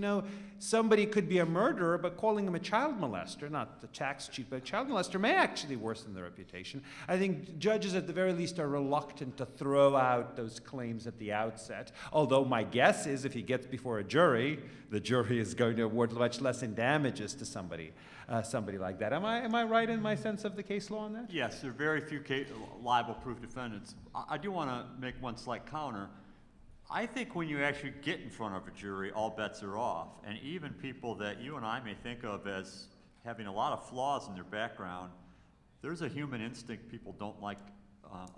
somebody could be a murderer, but calling him a child molester, not the tax cheat, but a child molester may actually worsen their reputation. I think judges at the very least are reluctant to throw out those claims at the outset, although my guess is if he gets before a jury, the jury is going to award much less in damages to somebody like that. Am I right in my sense of the case law on that? Yes, there are very few libel-proof defendants. I do want to make one slight counter. I think when you actually get in front of a jury, all bets are off. And even people that you and I may think of as having a lot of flaws in their background, there's a human instinct. People don't like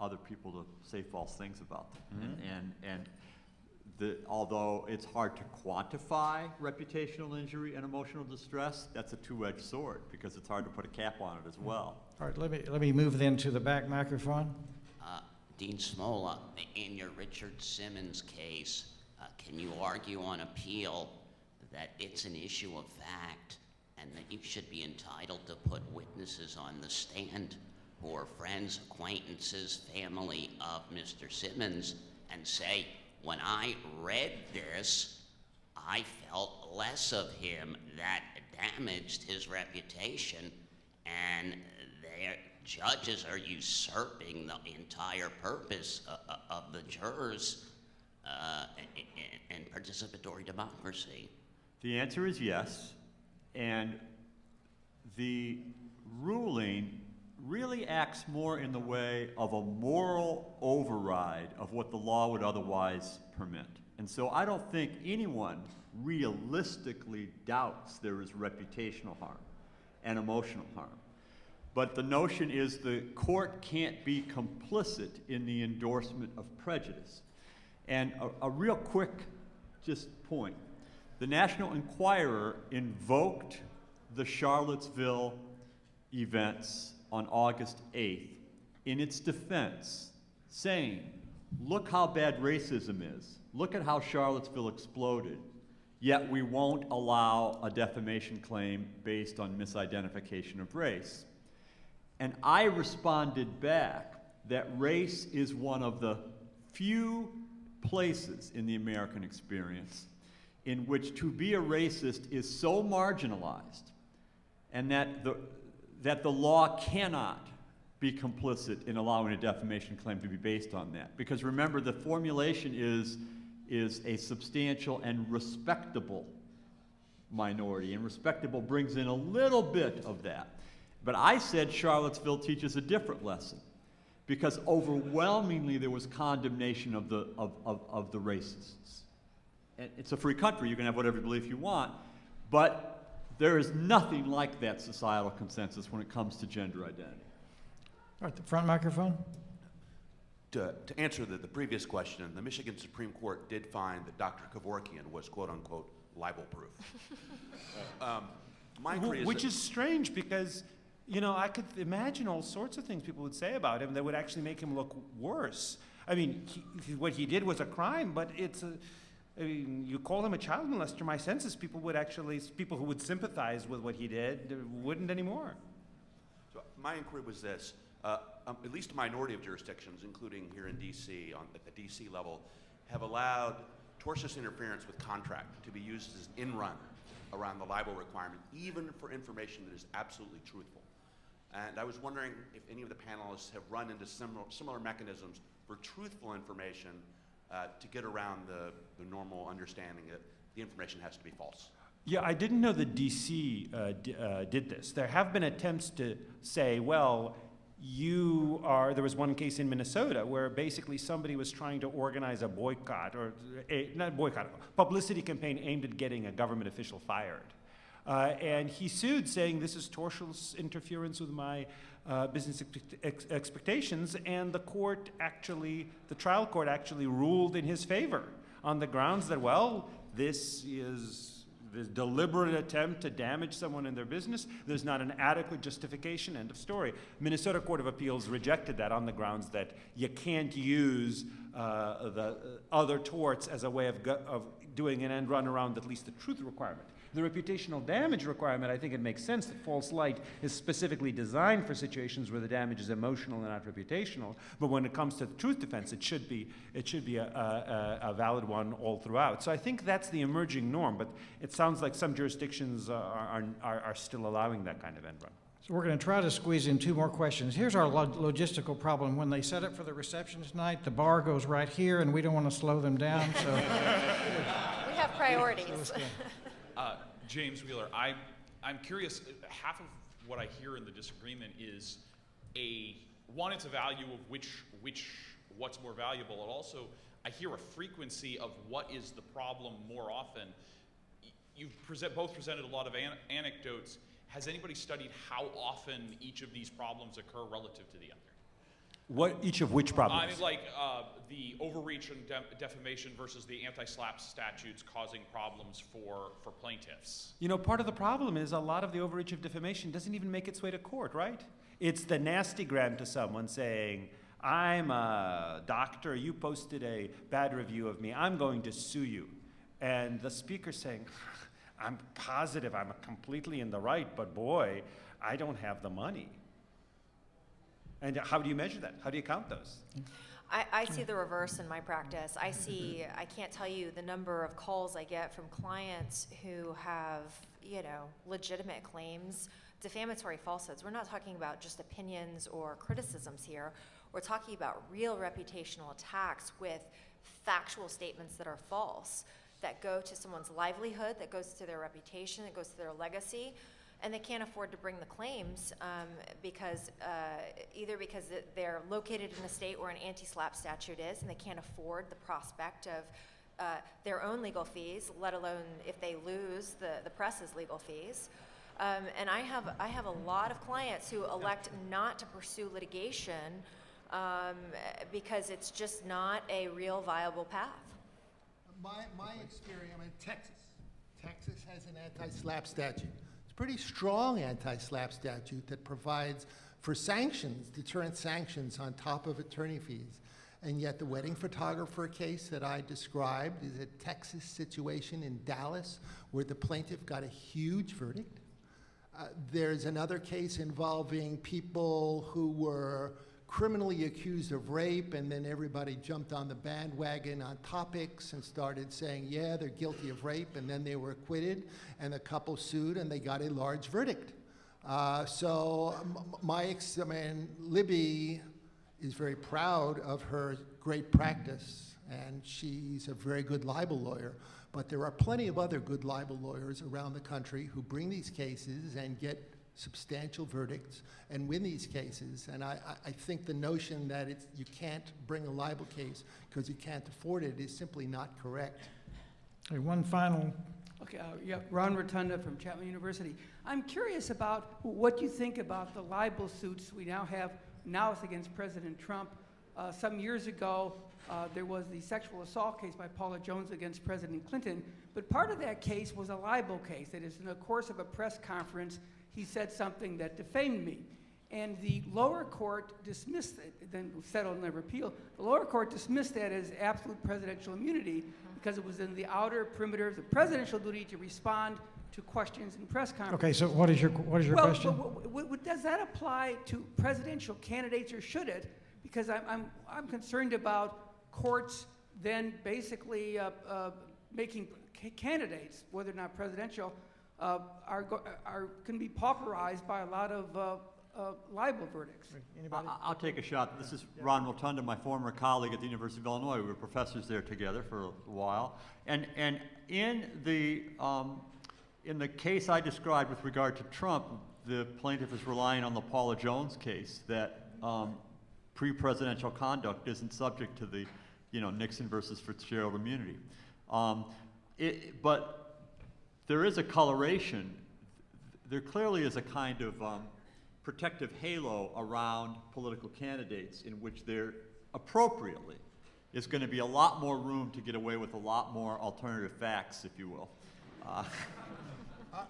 other people to say false things about them. Although it's hard to quantify reputational injury and emotional distress, that's a two-edged sword because it's hard to put a cap on it as well. All right, let me move then to the back microphone. Dean Smola, in your Richard Simmons case, can you argue on appeal that it's an issue of fact and that you should be entitled to put witnesses on the stand who are friends, acquaintances, family of Mr. Simmons and say, when I read this, I felt less of him, that damaged his reputation, and their judges are usurping the entire purpose of the jurors and participatory democracy? The answer is yes, and the ruling really acts more in the way of a moral override of what the law would otherwise permit. And so I don't think anyone realistically doubts there is reputational harm and emotional harm. But the notion is the court can't be complicit in the endorsement of prejudice. And a real quick just point. The National Enquirer invoked the Charlottesville events on August 8th in its defense, saying, look how bad racism is. Look at how Charlottesville exploded. Yet we won't allow a defamation claim based on misidentification of race. And I responded back that race is one of the few places in the American experience in which to be a racist is so marginalized and that the law cannot be complicit in allowing a defamation claim to be based on that. Because remember, the formulation is a substantial and respectable minority, and respectable brings in a little bit of that. But I said Charlottesville teaches a different lesson, because overwhelmingly there was condemnation of the racists. And it's a free country, you can have whatever belief you want, but there is nothing like that societal consensus when it comes to gender identity. All right, the front microphone. To answer the previous question, the Michigan Supreme Court did find that Dr. Kevorkian was quote-unquote libel-proof. My inquiry Which is strange because, you know, I could imagine all sorts of things people would say about him that would actually make him look worse. I mean, what he did was a crime, but I mean, you call him a child molester, my sense is people who would sympathize with what he did wouldn't anymore. So my inquiry was this. At least a minority of jurisdictions, including here in D.C., at the D.C. level, have allowed tortious interference with contract to be used as an in-run around the libel requirement, even for information that is absolutely truthful. And I was wondering if any of the panelists have run into similar mechanisms for truthful information to get around the normal understanding that the information has to be false. Yeah, I didn't know that D.C. Did this. There have been attempts to say, well, there was one case in Minnesota where basically somebody was trying to organize a boycott, or not boycott, publicity campaign aimed at getting a government official fired. And he sued, saying this is tortious interference with my business expectations, and the trial court actually ruled in his favor on the grounds that, well, this is this deliberate attempt to damage someone in their business. There's not an adequate justification, end of story. Minnesota Court of Appeals rejected that on the grounds that you can't use the other torts as a way of doing an end run around at least the truth requirement. The reputational damage requirement, I think it makes sense that false light is specifically designed for situations where the damage is emotional and not reputational. But when it comes to the truth defense, it should be a valid one all throughout. So I think that's the emerging norm. But it sounds like some jurisdictions are still allowing that kind of end run. So we're going to try to squeeze in two more questions. Here's our logistical problem. When they set up for the reception tonight, the bar goes right here, and we don't want to slow them down. So We have priorities. James Wheeler, I'm curious, half of what I hear in the disagreement is it's a value of what's more valuable, and also I hear a frequency of what is the problem more often. You've both presented a lot of anecdotes, has anybody studied how often each of these problems occur relative to the other? Each of which problems? I mean, like the overreach and defamation versus the anti-SLAPP statutes causing problems for plaintiffs. You know, part of the problem is a lot of the overreach of defamation doesn't even make its way to court, right? It's the nastygram to someone saying, I'm a doctor, you posted a bad review of me, I'm going to sue you. And the speaker saying, I'm positive I'm completely in the right, but boy, I don't have the money. And how do you measure that? How do you count those? I see the reverse in my practice. I can't tell you the number of calls I get from clients who have, legitimate claims, defamatory falsehoods. We're not talking about just opinions or criticisms here. We're talking about real reputational attacks with factual statements that are false, that go to someone's livelihood, that goes to their reputation, that goes to their legacy. And they can't afford to bring the claims because either because they're located in a state where an anti-SLAPP statute is, and they can't afford the prospect of their own legal fees, let alone if they lose the press's legal fees. And I have a lot of clients who elect not to pursue litigation because it's just not a real viable path. My experience, Texas has an anti-SLAPP statute. Pretty strong anti-SLAPP statute that provides for sanctions, deterrent sanctions on top of attorney fees. And yet the wedding photographer case that I described is a Texas situation in Dallas where the plaintiff got a huge verdict. There's another case involving people who were criminally accused of rape, and then everybody jumped on the bandwagon on topics and started saying, yeah, they're guilty of rape, and then they were acquitted, and the couple sued, and they got a large verdict. Libby is very proud of her great practice, and she's a very good libel lawyer, but there are plenty of other good libel lawyers around the country who bring these cases and get substantial verdicts and win these cases. And I think the notion that you can't bring a libel case because you can't afford it is simply not correct. Okay, one final. Okay, Ron Rotunda from Chapman University. I'm curious about what you think about the libel suits we now have. Now it's against President Trump. Some years ago, there was the sexual assault case by Paula Jones against President Clinton, but part of that case was a libel case. That is, in the course of a press conference, he said something that defamed me. And the lower court dismissed it, then settled and never appealed. The lower court dismissed that as absolute presidential immunity because it was in the outer perimeter of the presidential duty to respond to questions in press conferences. Okay, so what is your question? Does that apply to presidential candidates, or should it? Because I'm concerned about courts then basically making candidates, whether or not presidential, can be pauperized by a lot of libel verdicts. Anybody? I'll take a shot. This is Ron Rotunda, my former colleague at the University of Illinois. We were professors there together for a while. And in the case I described with regard to Trump, the plaintiff is relying on the Paula Jones case that pre-presidential conduct isn't subject to the Nixon versus Fitzgerald immunity. But there is a coloration. There clearly is a kind of protective halo around political candidates in which there appropriately is going to be a lot more room to get away with a lot more alternative facts, if you will.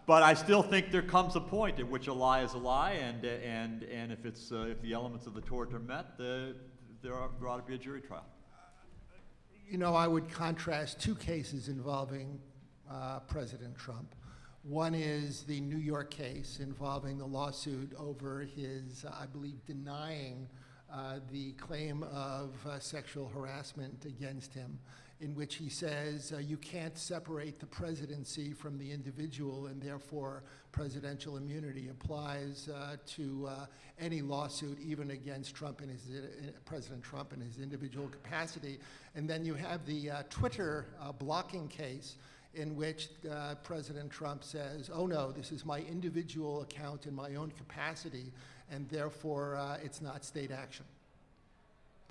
But I still think there comes a point at which a lie is a lie, and if the elements of the tort are met, there ought to be a jury trial. I would contrast two cases involving President Trump. One is the New York case involving the lawsuit over his, I believe, denying the claim of sexual harassment against him, in which he says you can't separate the presidency from the individual, and therefore presidential immunity applies to any lawsuit, even against President Trump in his individual capacity. And then you have the Twitter blocking case, in which President Trump says, oh no, this is my individual account in my own capacity, and therefore it's not state action.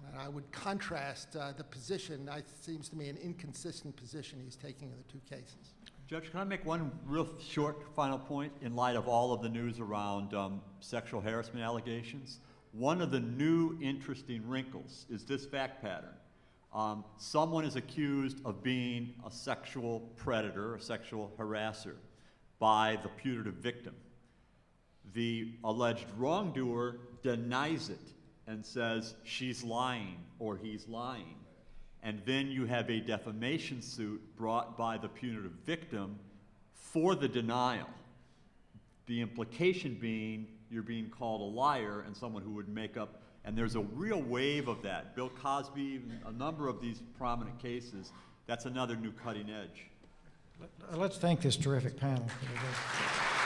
And I would contrast the position. It seems to me an inconsistent position he's taking in the two cases. Judge, can I make one real short final point in light of all of the news around sexual harassment allegations? One of the new interesting wrinkles is this fact pattern. Someone is accused of being a sexual predator, a sexual harasser, by the putative victim. The alleged wrongdoer denies it and says she's lying or he's lying. And then you have a defamation suit brought by the punitive victim for the denial. The implication being you're being called a liar and someone who would make up, and there's a real wave of that. Bill Cosby, a number of these prominent cases, that's another new cutting edge. Let's thank this terrific panel for this.